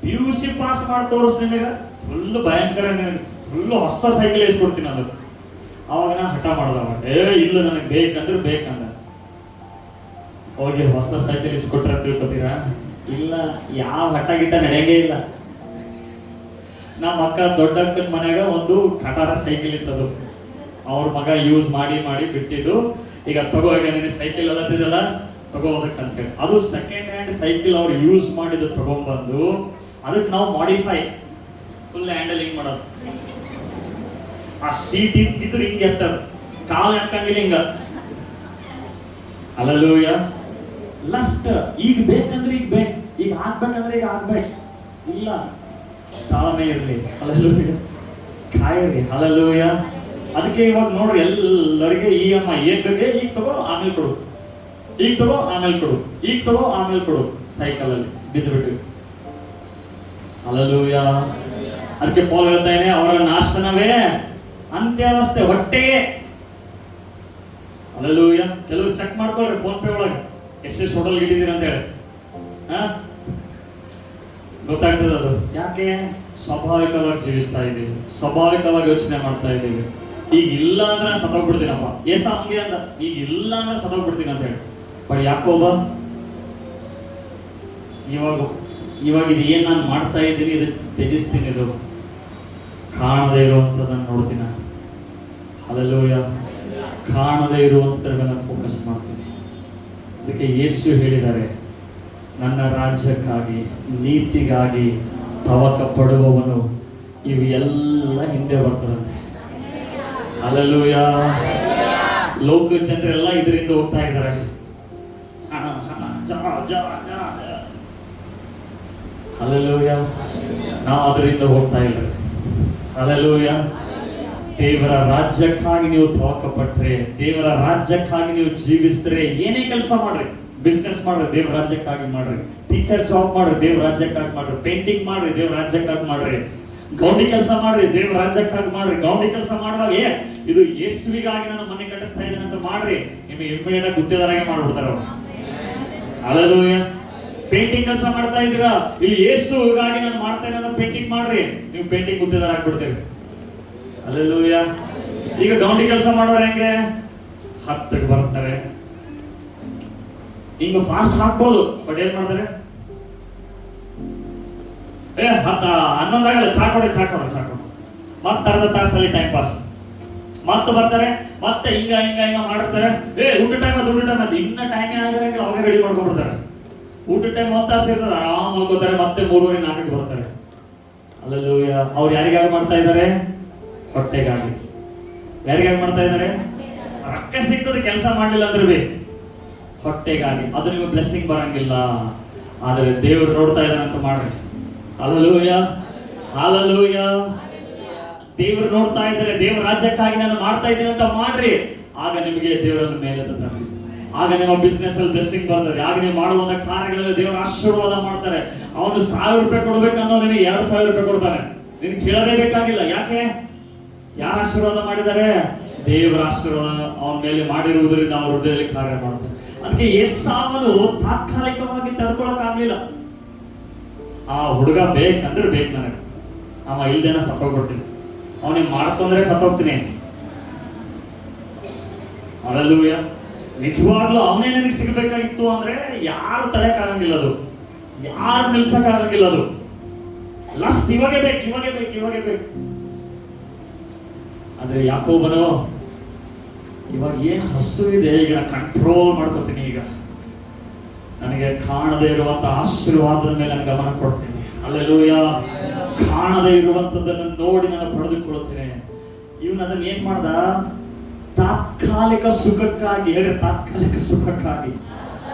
PUC ಪಾಸ್ ಮಾಡಿ ತೋರಿಸ್, ನಿನಗೆ ಫುಲ್ ಭಯಂಕರ, ನಿನಗೆ ಫುಲ್ ಹೊಸ ಸೈಕಲ್ ಇಸ್ಕೊಡ್ತೀನಿ ಅದು. ಅವಾಗ ನಾ ಹಠ ಮಾಡ್ದ. ಅವಾಗ ಇಲ್ಲ, ನನಗೆ ಬೇಕಂದ್ರೆ ಬೇಕಂದ. ಹೋಗಿ ಹೊಸ ಸೈಕಲ್ ಇಸ್ಕೊಟ್ರೆ ಅಂತ ತಿಳ್ಕೊತೀರಾ? ಇಲ್ಲ, ಯಾವ ಹಠ ಗಿಟ್ಟ ನಡೆಯಂಗೇ ಇಲ್ಲ. ನಮ್ಮ ಅಕ್ಕ ದೊಡ್ಡ ಅಕ್ಕನ ಮನೆಯಾಗ ಒಂದು ಕಟಾರ ಸೈಕಲ್ ಇತ್ತದು. ಅವ್ರ ಮಗ ಯೂಸ್ ಮಾಡಿ ಮಾಡಿ ಬಿಟ್ಟಿದ್ದು. ಈಗ ತಗೋ, ಈಗ ನಿನ್ನ ಸೈಕಲ್ ಎಲ್ಲತ್ತಿದೆಲ್ಲ ತಗೋದಕ್ಕಂತ ಹೇಳಿ, ಅದು ಸೆಕೆಂಡ್ ಹ್ಯಾಂಡ್ ಸೈಕಲ್ ಅವ್ರು ಯೂಸ್ ಮಾಡಿದ್ದು ತಗೊಂಡ್ಬಂದು ಅದಕ್ಕೆ ನಾವು ಮಾಡಿಫೈ, ಫುಲ್ ಹ್ಯಾಂಡಲ್ ಹಿಂಗ್ ಮಾಡೋದು. ಆ ಸೀಟ್ ಇದ್ರೆ ಹಿಂಗೆ ಎತ್ತದ, ಕಾಲು ಹಾಕಂಗಿಲ್ಲ ಹಿಂಗ. ಅಲ್ಲೂಯ, ಲಸ್ಟ್ ಈಗ ಬೇಕಂದ್ರೆ ಈಗ ಬೇಕು, ಈಗ ಆಗ್ಬೇಕಂದ್ರೆ ಈಗ ಆಗ್ಬೇಕು. ಇಲ್ಲ, ತಾಳ್ಮೆ ಇರಲಿ. ಅಲ್ಲೂಯ, ಕಾಯಿರಿ. ಅಲ್ಲೂಯ, ಅದಕ್ಕೆ ಇವಾಗ ನೋಡ್ರಿ, ಎಲ್ಲರಿಗೆ EMI ಏನ್ ಬೇಕೇ, ಈಗ ತಗೋ ಆಮೇಲೆ ಕೊಡು, ಈಗ ತಗೋ ಆಮೇಲೆ ಕೊಡು, ಈಗ ತಗೋ ಆಮೇಲೆ ಕೊಡು. ಸೈಕಲ್ ಅಲ್ಲಿ ಬಿದ್ದು ಬಿಟ್ಟು. ಅಲ್ಲೂಯ, ಅದಕ್ಕೆ ಪೌಲ್ ಹೇಳ್ತಾನೆ, ಅವರ ನಾಶನವೇ ಅಂತ್ಯಾವಸ್ಥೆ ಹೊಟ್ಟೆಗೆ. ಅಲ್ಲೂಯ, ಕೆಲವರು ಚೆಕ್ ಮಾಡ್ಕೊಳ್ರಿ ಫೋನ್ ಪೇ ಒಳಗೆ ಎಷ್ಟು ಹೋಟೆಲ್ ಇಟ್ಟಿದ್ದೀರಿ ಅಂತ ಹೇಳಿ. ಗೊತ್ತಾಗ್ತದೆ ಅದು. ಯಾಕೆ? ಸ್ವಾಭಾವಿಕವಾಗಿ ಜೀವಿಸ್ತಾ ಇದ್ದೀವಿ, ಸ್ವಾಭಾವಿಕವಾಗಿ ಯೋಚನೆ ಮಾಡ್ತಾ ಇದ್ದೀವಿ. ಈಗ ಇಲ್ಲ ಅಂದ್ರೆ ಸತ್ತೋಗ್ಬಿಡ್ತೀನಪ್ಪ. ಏಸಾ ಹಂಗೆ ಅಂತ, ಈಗ ಇಲ್ಲ ಅಂದ್ರೆ ಸತ್ತೋಗ್ಬಿಡ್ತೀನಿ ಅಂತ ಹೇಳಿ. ಬಟ್ ಯಾಕೋಬ ಇವಾಗ ಇದು ಏನ್ ನಾನು ಮಾಡ್ತಾ ಇದ್ದೀನಿ, ಇದು ತ್ಯಜಿಸ್ತೀನಿ, ಇದು ಕಾಣದೇ ಇರುವಂಥದ್ದನ್ನು ನೋಡ್ತೀನಿ. ಹಲ್ಲೆಲೂಯಾ, ಕಾಣದೇ ಇರುವಂಥದ್ರ ಮೇಲೆ ಫೋಕಸ್ ಮಾಡ್ತೀನಿ. ಅದಕ್ಕೆ ಯೇಸು ಹೇಳಿದ್ದಾರೆ, ನನ್ನ ರಾಜ್ಯಕ್ಕಾಗಿ ನೀತಿಗಾಗಿ ತವಕ ಪಡುವವನು ಇವು ಎಲ್ಲ ಹಿಂದೆ ಬರ್ತದಂತೆ. ಹಲ್ಲೆಲೂಯಾ, ಲೋಕ ಜನರೆಲ್ಲ ಇದರಿಂದ ಹೋಗ್ತಾ ಇದ್ದಾರೆ. ಹಲ್ಲೆಲೂಯಾ, ನಾವು ಅದರಿಂದ ಹೋಗ್ತಾ ಇಲ್ಲ. ಹಲ್ಲೆಲೂಯಾ, ದೇವರ ರಾಜ್ಯಕ್ಕಾಗಿ ನೀವು ತವಕ ಪಟ್ರೆ, ದೇವರ ರಾಜ್ಯಕ್ಕಾಗಿ ನೀವು ಜೀವಿಸಿದ್ರೆ, ಏನೇ ಕೆಲಸ ಮಾಡ್ರಿ, ಬಿಸ್ನೆಸ್ ಮಾಡ್ರಿ, ದೇವ್ರ ರಾಜ್ಯಕ್ಕಾಗಿ ಮಾಡ್ರಿ, ಟೀಚರ್ ಜಾಬ್ ಮಾಡ್ರಿ, ದೇವ್ರ ರಾಜ್ಯಕ್ಕಾಗಿ ಮಾಡ್ರಿ, ಪೇಂಟಿಂಗ್ ಮಾಡ್ರಿ, ದೇವ್ರ ರಾಜ್ಯಕ್ಕಾಗಿ ಮಾಡ್ರಿ, ಗೌಂಡಿ ಕೆಲಸ ಮಾಡ್ರಿ, ದೇವ್ರ ರಾಜ್ಯಕ್ಕಾಗಿ ಮಾಡ್ರಿ. ಗೌಂಡಿ ಕೆಲಸ ಮಾಡುವಾಗ ಇದು ಯೇಸುವಿಗಾಗಿ ನಾನು ಮನೆ ಕಟ್ಟಿಸ್ತಾ ಇದ್ದೇನೆ ಅಂತ ಮಾಡ್ರಿ, ನಿಮಗೆ ಇಮ್ಮಿಡಿಯೇಟ್ ಆಗಿ ಗುತ್ತಿಗೆದಾರಾಗೆ ಮಾಡ್ಬಿಡ್ತಾರ ಅವ್ರು. ಹಲ್ಲೆಲೂಯಾ, ಪೇಂಟಿಂಗ್ ಕೆಲಸ ಮಾಡ್ತಾ ಇದ್ದೀರಾ, ಇಲ್ಲಿ ಯೇಸುವಿಗಾಗಿ ನಾನು ಮಾಡ್ತಾ ಇದ್ದೇನೆ ಪೇಂಟಿಂಗ್ ಮಾಡ್ರಿ, ನೀವು ಪೇಂಟಿಂಗ್ ಗುತ್ತಿಗೆದಾರ ಆಗ್ಬಿಡ್ತೇವೆ. ಹಲ್ಲೆಲೂಯಾ, ಈಗ ಗೌಂಡಿ ಕೆಲಸ ಮಾಡೋರು ಹೆಂಗೆ? 10ಕ್ಕೆ ಬರ್ತಾರೆ, ಹಿಂಗ ಫಾಸ್ಟ್ ಹಾಕ್ಬೋದು, ಬಟ್ ಏನ್ ಮಾಡ್ತಾರೆ, 11 ಆಗಲ್ಲ, ಚಾ ಕೊಡ್ರಿ, ಮತ್ತೆ ಅರ್ಧ ತಾಸಲ್ಲಿ ಟೈಮ್ ಪಾಸ್. ಮತ್ತೆ ಬರ್ತಾರೆ, ಮತ್ತೆ ಹಿಂಗ ಮಾಡಿರ್ತಾರೆ. ಊಟ ಟೈಮ್ ಇನ್ನ ಟೈಮೇ ಆಗಿರಂಗಿಲ್ಲ, ಅವಾಗ ರೆಡಿ ಮಾಡ್ಕೊಂಡ್ಬಿಡ್ತಾರೆ. ಊಟ ಟೈಮ್ 1 ತಾಸು ಇರ್ತದೆ, ಆರಾಮ್ ಮಲ್ಕೋತಾರೆ, ಮತ್ತೆ 3:30 4ಕ್ಕೆ ಬರ್ತಾರೆ. ಅಲ್ಲಲ್ಲೂಯಾ, ಅವ್ರು ಯಾರಿಗಾಗಿ ಮಾಡ್ತಾ ಇದ್ದಾರೆ? ಹೊಟ್ಟೆಗಾಗಿ. ಯಾರಿಗಾಗಿ ಮಾಡ್ತಾ ಇದ್ದಾರೆ? ರೊಕ್ಕ ಸಿಗ್ತದೆ ಕೆಲಸ ಮಾಡಲಿಲ್ಲ ಅಂದ್ರೆ ಬಿ ಹೊಟ್ಟೆಗಾಗಿ. ಅದು ನಿಮಗೆ ಬ್ಲೆಸ್ಸಿಂಗ್ ಬರಂಗಿಲ್ಲ. ಆದರೆ ದೇವರು ನೋಡ್ತಾ ಇದ್ದಾನಂತ ಮಾಡ್ರಿ. Hallelujah, hallelujah. ದೇವರು ನೋಡ್ತಾ ಇದ್ದಾರೆ, ದೇವರ ರಾಜ್ಯಕ್ಕಾಗಿ ನಾನು ಮಾಡ್ತಾ ಇದ್ದೀನಿ ಅಂತ ಮಾಡ್ರಿ. ಆಗ ನಿಮಗೆ ದೇವರನ್ನು ಮೇಲೆ ತರ್ತಾರೆ. ಆಗ ನಿಮ್ಮ ಬಿಸ್ನೆಸ್ ಅಲ್ಲಿ ಬ್ಲೆಸ್ಸಿಂಗ್ ಬರ್ತಾರೆ. ಆಗ ನೀವು ಮಾಡುವಂತ ಕಾರ್ಯಗಳಲ್ಲಿ ದೇವರ ಆಶೀರ್ವಾದ ಮಾಡ್ತಾರೆ. ಅವನು 1000 ರೂಪಾಯಿ ಕೊಡ್ಬೇಕನ್ನೋ ನಿನಗೆ 2000 ರೂಪಾಯಿ ಕೊಡ್ತಾನೆ. ನೀನು ಕೇಳದೇ ಬೇಕಾಗಿಲ್ಲ. ಯಾಕೆ? ಯಾರು ಆಶೀರ್ವಾದ ಮಾಡಿದ್ದಾರೆ? ದೇವರ ಆಶೀರ್ವಾದ ಅವನ ಮೇಲೆ ಮಾಡಿರುವುದರಿಂದ ಅವ್ರ ಹೃದಯದಲ್ಲಿ ಕಾರ್ಯ ಮಾಡ್ತಾರೆ. ಅದಕ್ಕೆ ಏಸಾವನು ತಾತ್ಕಾಲಿಕವಾಗಿ ತಡ್ಕೊಳಕ್ ಆಗ್ಲಿಲ್ಲ. ಆ ಹುಡುಗ ಬೇಕಂದ್ರೆ ಬೇಕು ನನಗೆ, ಅವ ಇಲ್ದೇನ ಸತ್ತೋಗ್ಬಿಡ್ತೀನಿ, ಅವನಿಗೆ ಮಾಡ್ಕೊಂಡ್ರೆ ಸತ್ತೋಗ್ತೀನಿ. ಹಲ್ಲೆಲೂಯ. ನಿಜವಾಗ್ಲೂ ಅವನೇ ನನಗೆ ಸಿಗಬೇಕಾಗಿತ್ತು ಅಂದ್ರೆ ಯಾರು ತಡೆಯಕ್ಕಾಗಂಗಿಲ್ಲ, ಅದು ಯಾರು ನಿಲ್ಸಕ್ಕಾಗಂಗಿಲ್ಲ. ಅದು ಲಸ್ಟ್ ಇವಾಗೇ ಬೇಕು, ಇವಾಗೇ ಬೇಕು, ಇವಾಗೇ ಬೇಕು. ಆದ್ರೆ ಯಾಕೋಬನು ಇವಾಗ ಏನು ಹಸು ಇದೆ, ಈಗ ನಾನು ಕಂಟ್ರೋಲ್ ಮಾಡ್ಕೊತೀನಿ. ಈಗ ನನಗೆ ಕಾಣದೇ ಇರುವಂತ ಆಶೀರ್ವಾದದ ಮೇಲೆ ನಾನು ಗಮನ ಕೊಡ್ತೀನಿ. ಹಲ್ಲೆಲೂಯ. ಕಾಣದೇ ಇರುವಂತದ್ದನ್ನು ನೋಡಿ ನಾನು ಪಡೆದುಕೊಳ್ಳುತ್ತೇನೆ. ಇವನು ಅದನ್ನ ಏನ್ ಮಾಡ್ದ? ತಾತ್ಕಾಲಿಕ ಸುಖಕ್ಕಾಗಿ, ಹೇಳ್ರಿ, ತಾತ್ಕಾಲಿಕ ಸುಖಕ್ಕಾಗಿ,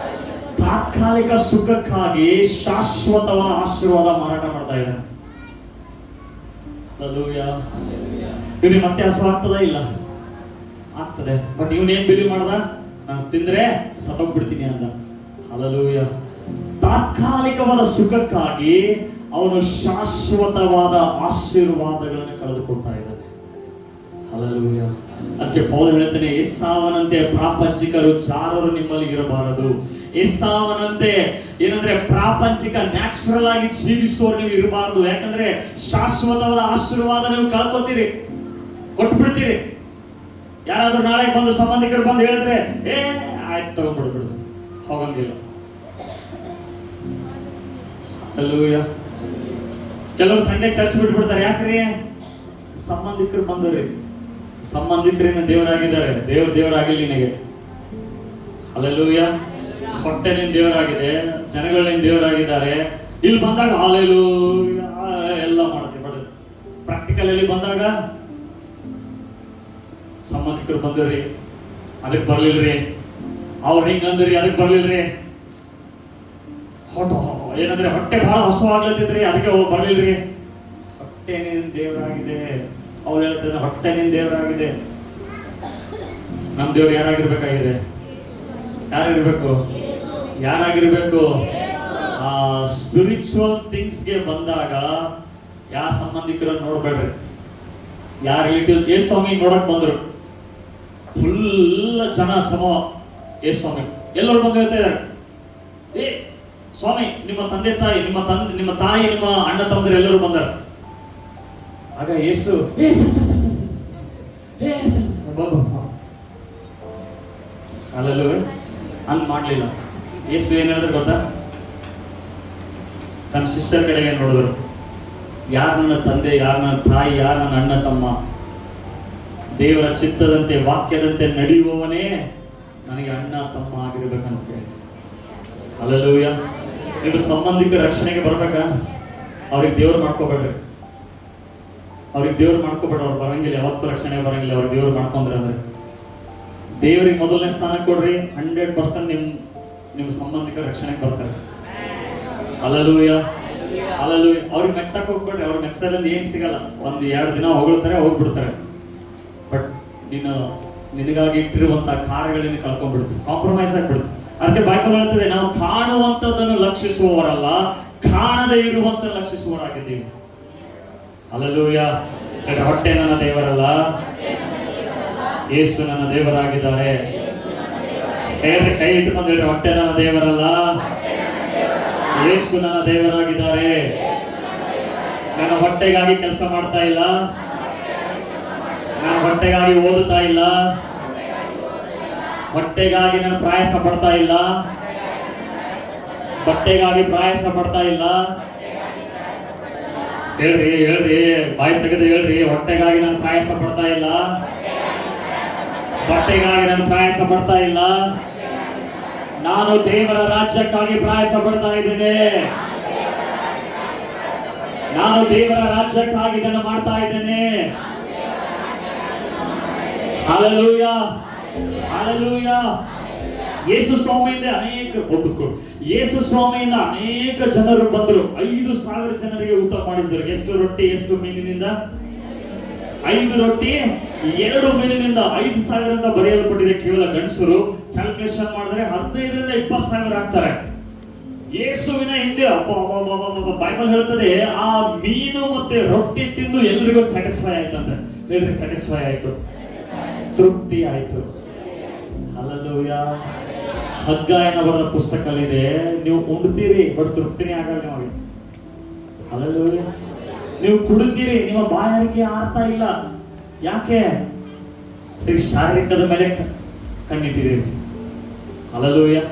ತಾತ್ಕಾಲಿಕ ಸುಖಕ್ಕಾಗಿ ಶಾಶ್ವತವಾದ ಆಶೀರ್ವಾದ ಮಾರಾಟ ಮಾಡ್ತಾ ಇದ್ದಾನೆ. ಹಲ್ಲೆಲೂಯ. ಇವನಿಗೆ ಮತ್ತೆ ಹಸು ಆಗ್ತದ? ಇಲ್ಲ, ಆಗ್ತದೆ. ಬಟ್ ಇವನೇನ್ ಬಿಲೀವ್ ಮಾಡ್ದ? ನಾನು ತಿಂದ್ರೆ ಸತ್ತೋಗ್ಬಿಡ್ತೀನಿ ಅಂತ. ಹಲ್ಲೆಲೂಯ. ತಾತ್ಕಾಲಿಕವಾದ ಸುಖಕ್ಕಾಗಿ ಅವನು ಶಾಶ್ವತವಾದ ಆಶೀರ್ವಾದಗಳನ್ನು ಕಳೆದುಕೊಳ್ತಾ ಇದ್ದಾನೆ. ಹಲ್ಲೆಲೂಯ. ಅದಕ್ಕೆ ಪೌಲ ಹೇಳ್ತಾನೆ, ಏಸಾವನಂತೆ ಪ್ರಾಪಂಚಿಕರು ಜಾರರು ನಿಮ್ಮಲ್ಲಿ ಇರಬಾರದು. ಏಸಾವನಂತೆ ಏನಂದ್ರೆ ಪ್ರಾಪಂಚಿಕ ನ್ಯಾಚುರಲ್ ಆಗಿ ಜೀವಿಸುವವರು ನೀವು ಇರಬಾರದು. ಯಾಕಂದ್ರೆ ಶಾಶ್ವತವಾದ ಆಶೀರ್ವಾದ ನೀವು ಕಳ್ಕೊತೀರಿ, ಕೊಟ್ಟು ಬಿಡ್ತೀರಿ. ಯಾರಾದ್ರೂ ನಾಳೆ ಬಂದು ಸಂಬಂಧಿಕರು ಬಂದು ಹೇಳಿದ್ರೆ ಆಯ್ತು ತಗೊಂಡ್ಬಿಡ್ಬಿಡು, ಹೋಗಂಗಿಲ್ಲ. ಹಲ್ಲೆಲೂಯ. ಕೆಲವರು ಸಂಡೇ ಚರ್ಚ್ ಬಿಟ್ಬಿಡ್ತಾರೆ. ಯಾಕ್ರಿ? ಸಂಬಂಧಿಕರು ಬಂದವ್ರಿ. ಸಂಬಂಧಿಕರೇನ ದೇವರಾಗಿದ್ದಾರೆ. ದೇವರಾಗಿಲ್ಲ ನಿನಗೆ. ಹಲ್ಲೆಲೂಯ. ಹೊಟ್ಟೆ ನಿನ್ ದೇವರಾಗಿದೆ, ಜನಗಳು ನಿನ್ ದೇವರಾಗಿದ್ದಾರೆ. ಇಲ್ಲಿ ಬಂದಾಗ ಹಲ್ಲೆಲೂಯ ಎಲ್ಲ ಮಾಡ್ತೀವಿ. ಬಡ ಪ್ರಾಕ್ಟಿಕಲ್ ಅಲ್ಲಿ ಬಂದಾಗ ಸಂಬಂಧಿಕರು ಬಂದ್ರಿ, ಅದಕ್ಕೆ ಬರ್ಲಿಲ್ರಿ, ಅವ್ರು ಹಿಂಗಂದ್ರಿ, ಅದಕ್ಕೆ ಬರ್ಲಿಲ್ರಿ. ಏನಂದ್ರೆ ಹೊಟ್ಟೆ ಬಹಳ ಹಸುವಾಗ್ಲತ್ತಿದ್ರಿ, ಅದಕ್ಕೆ ಬರ್ಲಿಲ್ರಿ. ಹೊಟ್ಟೆ ನಿನ್ ದೇವರಾಗಿದೆ. ಅವ್ರು ಹೇಳ್ತಿದ್ರೆ ಹೊಟ್ಟೆ ನಿನ್ ದೇವರಾಗಿದೆ. ನಮ್ ದೇವ್ರು ಯಾರಾಗಿರ್ಬೇಕಾಗಿದೆ? ಯಾರಿರ್ಬೇಕು? ಯಾರಾಗಿರ್ಬೇಕು? ಆ ಸ್ಪಿರಿಚುವಲ್ ಥಿಂಗ್ಸ್ಗೆ ಬಂದಾಗ ಯಾವ ಸಂಬಂಧಿಕರನ್ನು ನೋಡ್ಬೇಡ್ರಿ, ಯಾರ ರಿಲೇಟಿವ್ಸ್. ಯೇಸು ಸ್ವಾಮಿ ನೋಡಕ್ ಬಂದ್ರು, ಫುಲ್ ಜನ ಸಮ. ಯೇಸು ಸ್ವಾಮಿ ಎಲ್ಲರೂ ಬಂದು ಹೇಳ್ತಾ ಇದ್ದಾರೆ, ಸ್ವಾಮಿ ನಿಮ್ಮ ತಂದೆ ತಾಯಿ, ನಿಮ್ಮ ತಾಯಿ, ನಿಮ್ಮ ಅಣ್ಣ ತಮ್ಮಂದಿರು ಎಲ್ಲರೂ ಬಂದಾರ. ಆಗ ಯೇಸು ಅಲ್ಲೂ ಹಂಗ್ ಮಾಡ್ಲಿಲ್ಲ. ಯೇಸು ಏನ್ ಹೇಳಿದ್ರೆ ಗೊತ್ತಾ? ತನ್ನ ಶಿಷ್ಯರ ಕಡೆಗೆ ನೋಡಿದ್ರು. ಯಾರು ನನ್ನ ತಂದೆ, ಯಾರು ನನ್ನ ತಾಯಿ, ಯಾರು ನನ್ನ ಅಣ್ಣ ತಮ್ಮ, ದೇವರ ಚಿತ್ತದಂತೆ ವಾಕ್ಯದಂತೆ ನಡೆಯುವವನೇ ನನಗೆ ಅಣ್ಣ ತಮ್ಮ ಆಗಿರ್ಬೇಕಂತ ಹೇಳಿ. ಹಲ್ಲೆಲೂಯ. ನೀವು ಸಂಬಂಧಿಕ ರಕ್ಷಣೆಗೆ ಬರ್ಬೇಕಾ? ಅವ್ರಿಗೆ ದೇವ್ರು ಮಾಡ್ಕೋಬೇಡ್ರಿ, ಅವ್ರಿಗೆ ದೇವ್ರು ಮಾಡ್ಕೋಬೇಡ್ರಿ. ಅವ್ರು ಬರಂಗಿಲ್ಲ, ಯಾವತ್ತೂ ರಕ್ಷಣೆ ಬರಂಗಿಲ್ಲ. ಅವ್ರಿಗೆ ದೇವ್ರು ಮಾಡ್ಕೊಂಡ್ರೆ ಅಂದ್ರೆ ದೇವರಿಗೆ ಮೊದಲನೇ ಸ್ಥಾನ ಕೊಡ್ರಿ. 100% ನಿಮ್ಮ ಸಂಬಂಧಿಕ ರಕ್ಷಣೆಗೆ ಬರ್ತಾರೆ. Hallelujah, hallelujah. ಅವ್ರಿಗೆ ಮೆಕ್ಸಕ್ಕೆ ಹೋಗ್ಬೇಡ್ರಿ. ಅವ್ರ ಮೆಕ್ಸಲ್ಲಿ ಏನ್ ಸಿಗಲ್ಲ. 1-2 ದಿನ ಹೊಗಳ್ತಾರೆ, ಹೋಗ್ಬಿಡ್ತಾರೆ. ಬಟ್ ನಿನಗಾಗಿ ಇಟ್ಟಿರುವಂತ ಕಾರ್ಯಗಳನ್ನ ಕಳ್ಕೊಂಡ್ಬಿಡ್ತೀವಿ, ಕಾಂಪ್ರಮೈಸ್ ಆಗ್ಬಿಡ್ತೀವಿ. ಅದಕ್ಕೆ ಬೈಬಲ್ ಹೇಳ್ತದೆ, ನಾವು ಕಾಣುವಂಥದ್ದನ್ನು ಲಕ್ಷಿಸುವವರಲ್ಲ, ಕಾಣದೇ ಇರುವಂತ ಲಕ್ಷಿಸುವವರಾಗಿದ್ದೀವಿ. ಹಲ್ಲೆಲೂಯ. ಹೊಟ್ಟೆ ನನ್ನ ದೇವರಲ್ಲ, ಯೇಸು ನನ್ನ ದೇವರಾಗಿದ್ದಾರೆ. ಹೇಳ್ರಿ, ಕೈ ಇಟ್ಟುಕೊಂಡು ಹೇಳ್ರಿ, ಹೊಟ್ಟೆ ನನ್ನ ದೇವರಲ್ಲ, ಯೇಸು ನನ್ನ ದೇವರಾಗಿದ್ದಾರೆ. ನನ್ನ ಹೊಟ್ಟೆಗಾಗಿ ಕೆಲಸ ಮಾಡ್ತಾ ಇಲ್ಲ, ನಾನು ಹೊಟ್ಟೆಗಾಗಿ ಓದುತ್ತಾ ಇಲ್ಲ, ಹೊಟ್ಟೆಗಾಗಿ ನಾನು ಪ್ರಯಾಸ ಪಡ್ತಾ ಇಲ್ಲ, ಬಟ್ಟೆಗಾಗಿ ಪ್ರಯಾಸ ಪಡ್ತಾ ಇಲ್ಲ. ಹೇಳ್ರಿ, ಬಾಯಿ ತೆಗೆದು ಹೇಳ್ರಿ, ಹೊಟ್ಟೆಗಾಗಿ ನಾನು ಪ್ರಯಾಸ ಪಡ್ತಾ ಇಲ್ಲ, ಬಟ್ಟೆಗಾಗಿ ನಾನು ಪ್ರಯಾಸ ಪಡ್ತಾ ಇಲ್ಲ. ನಾನು ದೇವರ ರಾಜ್ಯಕ್ಕಾಗಿ ಪ್ರಯಾಸ ಪಡ್ತಾ ಇದ್ದೇನೆ. ನಾನು ದೇವರ ರಾಜ್ಯಕ್ಕಾಗಿ ಇದನ್ನು ಮಾಡ್ತಾ ಇದ್ದೇನೆ. Hallelujah, hallelujah. ಯೇಸು ಸ್ವಾಮಿಯಿಂದ ಯೇಸು ಸ್ವಾಮಿಯಿಂದ ಅನೇಕ ಜನರು ಬಂದರು. 5,000 ಜನರಿಗೆ ಊಟ ಮಾಡಿಸಿದರು. ಎಷ್ಟು ರೊಟ್ಟಿ, ಎಷ್ಟು ಮೀನಿನಿಂದ? 5 ರೊಟ್ಟಿ 2 ಮೀನಿನಿಂದ 5,000 ಬರೆಯಲ್ಪಟ್ಟಿದೆ. ಕೇವಲ ಗಂಡಸರು ಕ್ಯಾಲ್ಕುಲೇಷನ್ ಮಾಡಿದ್ರೆ 15,000 ರಿಂದ 20,000 ಆಗ್ತಾರೆ. ಯೇಸುವಿನ ಹಿಂದೆ ಬೈಬಲ್ ಹೇಳ್ತದೆ, ಆ ಮೀನು ಮತ್ತೆ ರೊಟ್ಟಿ ತಿಂದು ಎಲ್ರಿಗೂ ಸ್ಯಾಟಿಸ್ಫೈ ಆಯ್ತಂತೆ. ಹೇಳ್ರಿ, ಸ್ಯಾಟಿಸ್ಫೈ ಆಯ್ತು, ತೃಪ್ತಿ ಆಯ್ತು. ಹಲ್ಲೆಲೂಯಾ. ಹಗ್ಗಾಯನ ಬರೆದ ಪುಸ್ತಕಲ್ಲಿದೆ, ನೀವು ಉಣ್ತೀರಿ ಬಟ್ ತೃಪ್ತಿನೇ ಆಗಲ್ಲ ನಿಮಗೆ. ಹಲ್ಲೆಲೂಯಾ. ನೀವು ಕುಡಿತೀರಿ, ನಿಮ್ಮ ಬಾಯಾರಿಕೆ ಆರ್ತಾ ಇಲ್ಲ. ಯಾಕೆ? ಶಾರೀರಿಕದ ಮೇಲೆ ಕಣ್ಣಿಟ್ಟಿದ್ದೀರಿ. ಹಲ್ಲೆಲೂಯಾ.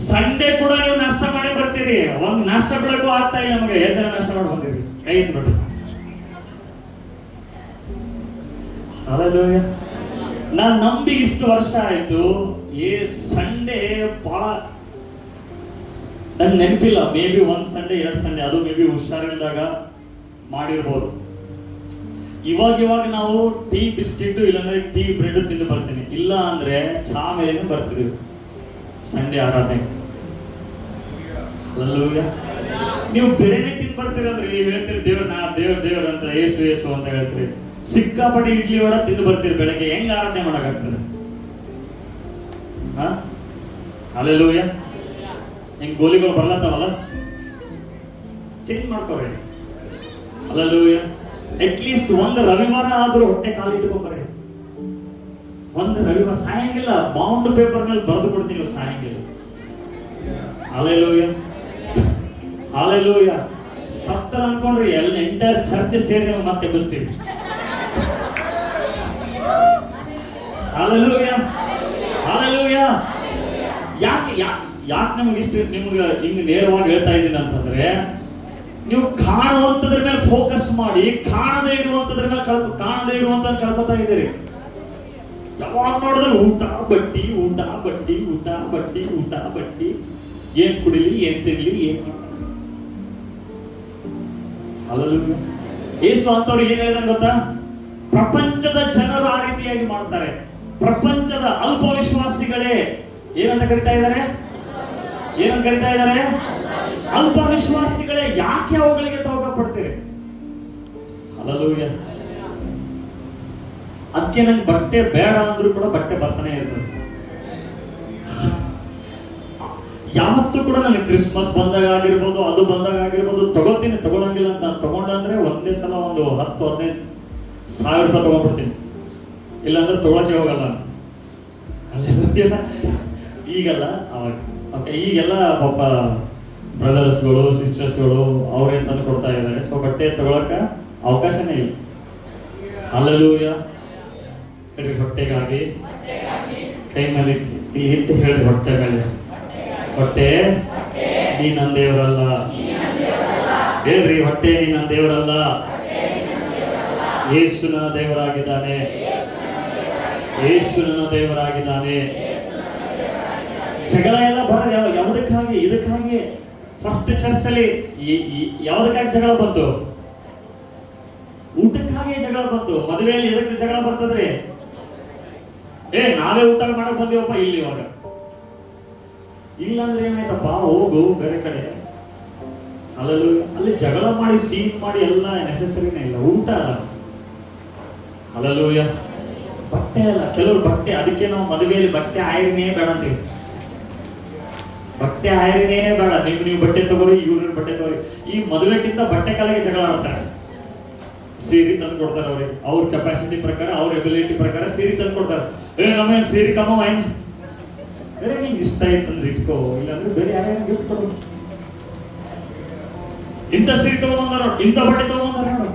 ಸಂಡೇ ಕೂಡ ನೀವು ನಾಷ್ಟ ಮಾಡಿ ಬರ್ತೀರಿ, ಒಂದು ನಾಷ್ಟ ಬಿಡಕ್ಕೂ ಆಗ್ತಾ ಇಲ್ಲ ನಮಗೆ. ಎಷ್ಟು ಜನ ನಾಷ್ಟ ಮಾಡಿ ಬಂದಿರಿ? ಕೈ ಎತ್ಬಿಟ್ಟು. ಹಲ್ಲೆಲೂಯಾ. ನಾನು ನಂಬಿ ಇಷ್ಟು ವರ್ಷ ಆಯ್ತು. ಸಂಡೇ ಬಹಳ ನನ್ ನೆನಪಿಲ್ಲ. ಮೇ ಬಿ 1 ಸಂಡೇ 2 ಸಂಡೇ, ಅದು ಮೇ ಬಿ ಹುಷಾರಿಲ್ದಾಗ ಮಾಡಿರ್ಬೋದು. ಇವಾಗ ನಾವು ಟೀ ಬಿಸ್ಕಿಟ್ ಇಲ್ಲಾಂದ್ರೆ ಟೀ ಬ್ರೆಡ್ ತಿಂದು ಬರ್ತೀನಿ, ಇಲ್ಲ ಅಂದ್ರೆ ಚಾ ಮೇಲೇನು ಬರ್ತಿದೀವಿ ಸಂಡೇ ಆರಾಧನೆ. ಹಲ್ಲೆಲೂಯಾ. ನೀವು ಬೇರೆನೆ ತಿಂದು ಬರ್ತೀರಂದ್ರೆ ನೀವು ಹೇಳ್ತೀರಿ ದೇವ್ರ ಅಂತ, ಏಸು ಅಂತ ಹೇಳ್ತೀರಿ. ಸಿಕ್ಕಾಪಟ್ಟೆ ಇಡ್ಲಿ ವಡ ತಿಂದು ಬರ್ತೀರಿ ಬೆಳಗ್ಗೆ, ಹೆಂಗ್ ಆರಾಧನೆ ಮಾಡಕ್ಕಾಗ್ತದೆ? ಹಲ್ಲೆಲೂಯಾ. ಹಿಂಗ್ ಗೋಲಿಗಳು ಬರ್ಲತ್ತಾವಲ್ಲ, ಚೇಂಜ್ ಮಾಡ್ಕೊರಿ. ಹಲ್ಲೆಲೂಯಾ. ಅಟ್ಲೀಸ್ಟ್ ಒಂದು ರವಿವಾರ ಆದ್ರೂ ಹೊಟ್ಟೆ ಕಾಲು ಇಟ್ಕೊಂಬರ್ರಿ. ಒಂದು ರವಿವಾರ ಸಾಯಂಗಿಲ್ಲ, ಬೌಂಡ್ ಪೇಪರ್ ಮೇಲೆ ಬರೆದು ಕೊಡ್ತೀನಿ, ಸಾಯಂಗಿಲ್ಲ. Hallelujah, hallelujah. ಸತ್ತರ ಅನ್ಕೊಂಡ್ರಿ ಎಲ್ಲ ಎಂಟೈರ್ ಚರ್ಚ್ ಸೇರಿ ಮತ್ತೆ ಎಬ್ಬಿಸ್ತೀವಿ. Hallelujah, hallelujah. ಯಾಕೆ ನಮಗೆ ನಿಮ್ಗೆ ಹಿಂಗ್ ನೇರವಾಗಿ ಹೇಳ್ತಾ ಇದ್ದೀನಿ ಅಂತಂದ್ರೆ, ನೀವು ಕಾಣುವಂತದ್ರ ಮೇಲೆ ಫೋಕಸ್ ಮಾಡಿ, ಕಾಣದೇ ಇರುವಂತದ್ರ ಮೇಲೆ ಕಳ್ಕೊತಾ ಇದ್ದೀರಿ. ಯಾವಾಗ ನೋಡಿದ್ರೆ ಊಟ ಬಟ್ಟಿ, ಊಟ ಬಟ್ಟಿ, ಊಟ ಬಟ್ಟಿ, ಊಟ ಬಟ್ಟಿ. ಏನ್ ಕುಡಿಲಿ, ಏನ್ ತಿನ್ಲಿ, ಏನ್ ಹಲ್ಲೆಲೂಯಾ. ಯೇಸು ಅಂತವ್ರಿಗೆ ಏನ್ ಹೇಳಿದ ಗೊತ್ತಾ? ಪ್ರಪಂಚದ ಜನರು ಆ ರೀತಿಯಾಗಿ ಮಾಡ್ತಾರೆ. ಪ್ರಪಂಚದ ಅಲ್ಪ ವಿಶ್ವಾಸಿಗಳೇ ಏನಂತ ಕರಿತಾ ಇದ್ದಾರೆ? ಅಲ್ಪ ವಿಶ್ವಾಸಿಗಳೇ, ಯಾಕೆ ಅವುಗಳಿಗೆ ತೋಗ ಪಡ್ತೀರಿ? ಹಲ್ಲೆಲೂಯಾ. ಅದಕ್ಕೆ ನಂಗೆ ಬಟ್ಟೆ ಬೇಡ ಅಂದ್ರೂ ಕೂಡ ಬಟ್ಟೆ ಬರ್ತಾನೆ ಇರ್ತದೆ. ಯಾವತ್ತೂ ಕೂಡ ನನಗೆ ಕ್ರಿಸ್ಮಸ್ ಬಂದಾಗ ಆಗಿರ್ಬೋದು, ಅದು ಬಂದಾಗ ಆಗಿರ್ಬೋದು, ತಗೊಳಂಗಿಲ್ಲ ಅಂತ. ನಾನು ತಗೊಂಡಂದ್ರೆ ಒಂದೇ ಸಲ ಒಂದು 10-15 ಸಾವಿರ ರೂಪಾಯಿ ತಗೊಂಡ್ಬಿಡ್ತೀನಿ, ಇಲ್ಲಾಂದ್ರೆ ತಗೊಳಕ್ಕೆ ಹೋಗಲ್ಲ. ಈಗಲ್ಲ, ಅವಾಗ. ಓಕೆ, ಈಗೆಲ್ಲ ಪಾಪ ಬ್ರದರ್ಸ್ಗಳು ಸಿಸ್ಟರ್ಸ್ಗಳು ಅವರೇ ತಂದು ಕೊಡ್ತಾ ಇದ್ದಾರೆ. ಸೊ ಬಟ್ಟೆ ತಗೊಳಕ ಅವಕಾಶನೇ ಇಲ್ಲ. ಹಲ್ಲೆಲೂಯಾ. ಹೇಳ್ರಿ, ಹೊಟ್ಟೆಗಾಗಿ ಕೈ ಮೇಲೆ ಇಲ್ಲಿ ಇಟ್ಟು ಹೇಳ್ರಿ, ಹೊಟ್ಟೆ ಮೇಲೆ. ಹೊಟ್ಟೆ, ನೀ ನನ್ನ ದೇವರಲ್ಲ. ಹೇಳ್ರಿ, ಹೊಟ್ಟೆ ನೀ ನನ್ನ ದೇವರಲ್ಲ, ಯೇಸು ನನ್ನ ದೇವರಾಗಿದ್ದಾನೆ. ಯೇಸು ನನ್ನ ದೇವರಾಗಿದ್ದಾನೆ. ಜಗಳ ಎಲ್ಲ ಬರೋದು ಯಾವುದಕ್ಕಾಗಿ? ಇದಕ್ಕಾಗಿ. ಫಸ್ಟ್ ಚರ್ಚಲ್ಲಿ ಯಾವುದಕ್ಕಾಗಿ ಜಗಳ ಬಂತು? ಊಟಕ್ಕಾಗಿ ಜಗಳ ಬಂತು. ಮದುವೆಯಲ್ಲಿ ಎದಕ್ಕೆ ಜಗಳ ಬರ್ತದ್ರಿ? ನಾವೇ ಊಟ ಮಾಡಕ್ ಬಂದಿವಪ್ಪ ಇಲ್ಲಿ, ಇವಾಗ ಇಲ್ಲಾಂದ್ರೆ ಏನಾಯ್ತಪ್ಪ, ಹೋಗು ಬೇರೆ ಕಡೆ. ಹಲ್ಲೆಲೂಯಾ. ಅಲ್ಲಿ ಜಗಳ ಮಾಡಿ ಸೀನ್ ಮಾಡಿ ಎಲ್ಲ ನೆಸೆಸರಿನೇ ಇಲ್ಲ. ಊಟ ಅಲ್ಲ. ಹಲ್ಲೆಲೂಯಾ. ಬಟ್ಟೆ ಅಲ್ಲ. ಕೆಲವರು ಬಟ್ಟೆ, ಅದಕ್ಕೆ ನಾವು ಮದುವೆಯಲ್ಲಿ ಬಟ್ಟೆ ಆಯ್ರಿನೇ ಬೇಡ ಅಂತೀವಿ. ಬಟ್ಟೆ ಆಯ್ರಿನೇನೆ ಬೇಡ, ನೀವು ಬಟ್ಟೆ ತಗೋರಿ, ಇವ್ರ ಬಟ್ಟೆ ತಗೋರಿ. ಈ ಮದುವೆಗಿಂತ ಬಟ್ಟೆ ಕಾಲಿಗೆ ಜಗಳ ಆಡ್ತಾರೆ. ಸೀರೆ ತಂದು ಕೊಡ್ತಾರೆ ಅವ್ರಿಗೆ, ಅವ್ರ ಕೆಪಾಸಿಟಿ ಪ್ರಕಾರ, ಅವ್ರ ಎಬಿಲಿಟಿ ಪ್ರಕಾರ ಸೀರೆ ತಂದು ಕೊಡ್ತಾರೆ. ನಮ್ಮೇನು ಸೀರೆ ಕಮ್ಮ ಏನು ಬೇರೆ, ನಿಂಗೆ ಇಷ್ಟ ಆಯ್ತಂದ್ರೆ ಇಟ್ಕೋ, ಇಲ್ಲಾಂದ್ರೆ ಬೇರೆ ಯಾರ್ಯಾರು ಗಿಫ್ಟ್ ಕೊಡು. ಇಂಥ ಸೀರೆ ತಗೊಂಬಂದಾರ, ಇಂಥ ಬಟ್ಟೆ ತಗೊಂಬಂದಾರ ನೋಡು,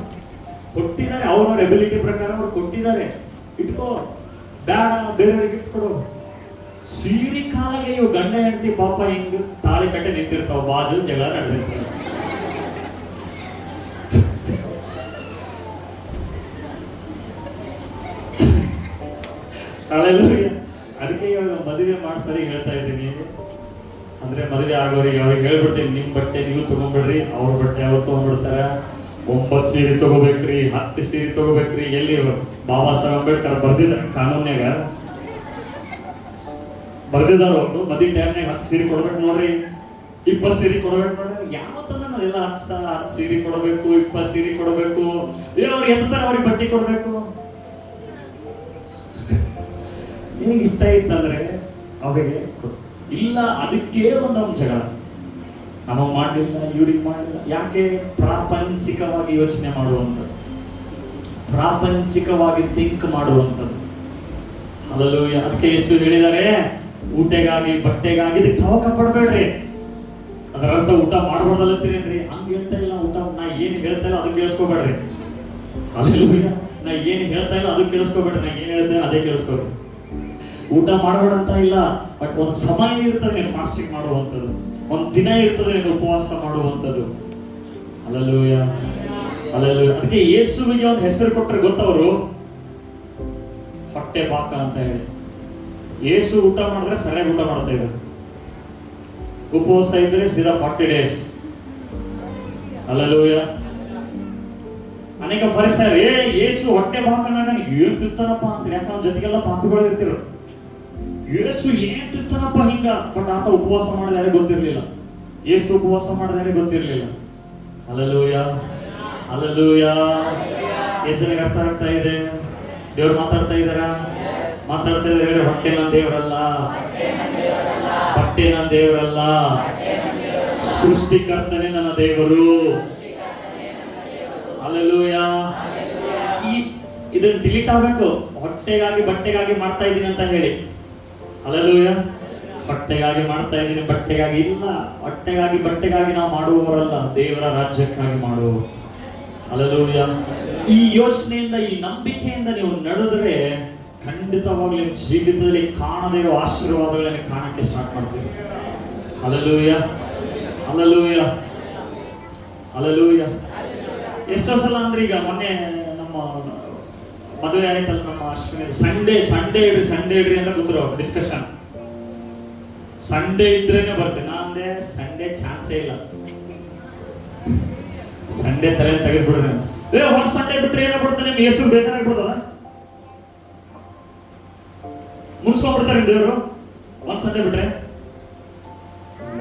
ಕೊಟ್ಟಿದ್ದಾರೆ. ಅವ್ರವ್ರ ಎಬಿಲಿಟಿ ಪ್ರಕಾರ ಅವ್ರು ಕೊಟ್ಟಿದ್ದಾರೆ, ಇಟ್ಕೋ. ಬೇಡ, ಬೇರೆಯವ್ರಿಗೆ ಗಿಫ್ಟ್ ಕೊಡು. ಸೀರೆ ಕಾಲಿಗೆ ಇವು ಗಂಡ ಹೆಂಡತಿ ಪಾಪ ಹಿಂಗ್ ತಾಳಿ ಕಟ್ಟೆ ನಿಂತಿರ್ತಾವ, ಬಾಜು ಜಗಳ ನಡೆದಿರ್ತಾವ. ಅದಕ್ಕೆ ಇವಾಗ ಮದುವೆ ಮಾಡ್ಸರಿ ಹೇಳ್ತಾ ಇದ್ದೀನಿ. ಅಂದ್ರೆ ಮದುವೆ ಆಗೋರಿಗೆ ಅವ್ರಿಗೆ ಹೇಳ್ಬಿಡ್ತೀನಿ, ನಿಮ್ ಬಟ್ಟೆ ನೀವು ತಗೊಂಡ್ಬಿಡ್ರಿ, ಅವ್ರ ಬಟ್ಟೆ ಅವ್ರು ತಗೊಂಡ್ಬಿಡ್ತಾರ. 9 ಸೀರೆ ತಗೋಬೇಕ್ರಿ, 10 ಸೀರೆ ತಗೋಬೇಕ್ರಿ. ಎಲ್ಲಿ ಬಾಬಾ ಸಾಹೇಬ್ ಅಂಬೇಡ್ಕರ್ ಬರ್ದಿದ್ದಾರೆ ಕಾನೂನ್ಯಾಗ, ಬರ್ದಿದಾರ ಅವರು. ಮದ್ವೆ ಟೈಮ್ನಾಗ 10 ಸೀರೆ ಕೊಡ್ಬೇಕು ನೋಡ್ರಿ, 20 ಸೀರೆ ಕೊಡ್ಬೇಕು ನೋಡ್ರಿ. ಯಾವತ್ತಂದ ನಾವೆಲ್ಲ 10 ಸೀರೆ ಕೊಡಬೇಕು, 20 ಸೀರೆ ಕೊಡಬೇಕು. ಅವ್ರಿಗೆ ಎತ್ತಾರ ಅವ್ರಿಗೆ ಬಟ್ಟೆ ಕೊಡ್ಬೇಕು. ನಿನಗೆ ಇಷ್ಟ ಇತ್ತಂದ್ರೆ ಅವರಿಗೆ ಇಲ್ಲ. ಅದಕ್ಕೆ ಒಂದೊಂದು ಜಗಳ, ನಮಗೆ ಮಾಡಲಿಲ್ಲ, ಇವ್ರಿಗೆ ಮಾಡಲಿಲ್ಲ. ಯಾಕೆ? ಪ್ರಾಪಂಚಿಕವಾಗಿ ಯೋಚನೆ ಮಾಡುವಂಥದ್ದು, ಪ್ರಾಪಂಚಿಕವಾಗಿ ಥಿಂಕ್ ಮಾಡುವಂಥದ್ದು. ಹಲ್ಲೆಲೂಯಾ. ಅದಕ್ಕೆ ಯೇಸು ಹೇಳಿದ್ದಾರೆ, ಊಟಗಾಗಿ ಬಟ್ಟೆಗಾಗಿ ಇದಕ್ಕೆ ತವಕ ಪಡಬೇಡ್ರಿ. ಅದರ ಅರ್ಥ ಊಟ ಮಾಡಬಾರ್ದಲ್ಲತ್ತೀರೇನ್ರಿ? ಹಂಗೆ ಹೇಳ್ತಾ ಇಲ್ಲ. ಊಟ ನಾ ಏನು ಹೇಳ್ತಾ ಇಲ್ಲ ಅದಕ್ಕೆ ಕೇಳಿಸ್ಕೋಬೇಡ್ರಿ. ಹಲ್ಲೆಲೂಯಾ. ನಾ ಏನು ಹೇಳ್ತಾ ಇಲ್ಲ ಅದಕ್ಕೆ ಕೇಳಿಸ್ಕೋಬೇಡ್ರಿ, ನಾ ಏನು ಹೇಳ್ತಾ ಇಲ್ಲ ಅದೇ ಕೇಳಿಸ್ಕೋಬೇಡ್ರಿ. ಊಟ ಮಾಡಬೇಡ ಅಂತ ಇಲ್ಲ, ಬಟ್ ಒಂದು ಸಮಯ ಇರ್ತದೆ ನೀವು ಫಾಸ್ಟಿಂಗ್ ಮಾಡುವಂಥದ್ದು, ಒಂದು ದಿನ ಇರ್ತದೆ ನೀವು ಉಪವಾಸ ಮಾಡುವಂಥದ್ದು. Hallelujah, hallelujah. ಅದಕ್ಕೆ ಯೇಸುವಿಗೆ ಒಂದು ಹೆಸರು ಕೊಟ್ಟರೆ ಗೊತ್ತವರು, ಹೊಟ್ಟೆ ಬಾಕ ಅಂತ ಹೇಳಿ. ಯೇಸು ಊಟ ಮಾಡಿದ್ರೆ ಸರಿಯಾಗಿ ಊಟ ಮಾಡ್ತಾ ಇದ್ರು, ಉಪವಾಸ ಇದ್ರೆ ಸೀದಾ 40 days. ಹಲ್ಲೆಲೂಯಾ. ಅನೇಕ ಫರಿಸಾಯರು ಯೇಸು ಹೊಟ್ಟೆ ಬಾಕನಾಗ ಏನ್ ತಿಂತಾನಪ್ಪ ಅಂತ, ಯಾಕೆ ಅವನ ಜೊತೆಗೆಲ್ಲ ಪಾಪಿಗಳು ಇರ್ತಿರು. ಯೇಸು ಏನ್ ತಿಂತಾನಪ್ಪ ಹಿಂಗ, ಬಟ್ ಆತ ಉಪವಾಸ ಮಾಡಿದ ಯಾರಿಗೆ ಗೊತ್ತಿರ್ಲಿಲ್ಲ. ಯೇಸು ಉಪವಾಸ ಮಾಡಿದ ಯಾರಿಗೆ ಗೊತ್ತಿರ್ಲಿಲ್ಲ. Hallelujah, hallelujah. ಯೇಸುವಿಗೆ ಅರ್ಥ ಆಗ್ತಾ ಇದೆ? ದೇವ್ರು ಮಾತಾಡ್ತಾ ಇದಾರ? ಮಾತಾಡ್ತಾ ಇದ್ದಾರೆ. ಹೇಳಿ, ಹೊಟ್ಟೆ ನನ್ನ ದೇವರಲ್ಲ, ಹೊಟ್ಟೆ ನನ್ನ ದೇವರಲ್ಲ, ಸೃಷ್ಟಿಕರ್ತನೇ ನನ್ನ ದೇವರು. ಹಲ್ಲೆಲೂಯಾ. ಇದನ್ನ ಡಿಲೀಟ್ ಆಗ್ಬೇಕು. ಹೊಟ್ಟೆಗಾಗಿ ಬಟ್ಟೆಗಾಗಿ ಮಾಡ್ತಾ ಇದ್ದೀನಿ ಅಂತ ಹೇಳಿ. ಹಲ್ಲೆಲೂಯಾ. ಹೊಟ್ಟೆಗಾಗಿ ಮಾಡ್ತಾ ಇದ್ದೀನಿ, ಬಟ್ಟೆಗಾಗಿ ಇಲ್ಲ. ಹೊಟ್ಟೆಗಾಗಿ ಬಟ್ಟೆಗಾಗಿ ನಾವು ಮಾಡುವವರಲ್ಲ, ದೇವರ ರಾಜ್ಯಕ್ಕಾಗಿ ಮಾಡುವವರು. ಹಲ್ಲೆಲೂಯಾ. ಈ ಯೋಚನೆಯಿಂದ, ಈ ನಂಬಿಕೆಯಿಂದ ನೀವು ನಡೆದರೆ ಖಂಡಿತವಾಗ್ಲೂ ನಿಮ್ಮ ಜೀವಿತದಲ್ಲಿ ಕಾಣದೇ ಇರೋ ಆಶೀರ್ವಾದಗಳನ್ನು ಕಾಣಕ್ಕೆ ಸ್ಟಾರ್ಟ್ ಮಾಡ್ತೀವಿ. Hallelujah, hallelujah, hallelujah. ಎಷ್ಟೋ ಸಲ ಅಂದ್ರೆ, ಈಗ ಮೊನ್ನೆ ನಮ್ಮ ಮದುವೆ ಆಯ್ತಲ್ಲ ನಮ್ಮ ಅಶ್ವಿನಿ, ಸಂಡೇ ಇಡ್ರಿ ಅಂತ ಕೂತ್ರು ಡಿಸ್ಕಷನ್. ಸಂಡೇ ಇದ್ರೇನೆ ಬರ್ತೇನೆ. ನಾ ಅಂದೆ ಸಂಡೇ ಚಾನ್ಸೇ ಇಲ್ಲ, ಸಂಡೇ ತಲೆ ತೆಗೆದ್ಬಿಡ್ರಿ. ಒಂದ್ ಸಂಡೇ ಬಿಟ್ರೆ ಏನೋ ಬಿಡ್ತಾನೆ, ನಿಮ್ಗೆ ಹೆಸರು ಬೇಸರ ಆಗ್ಬಿಡ್ತದ, ಮುನ್ಸ್ಕೊಂಡ್ಬಿಡ್ತಾರೆ ದೇವರು. ಒಂದ್ ಸಂಡೇ ಬಿಟ್ರೆ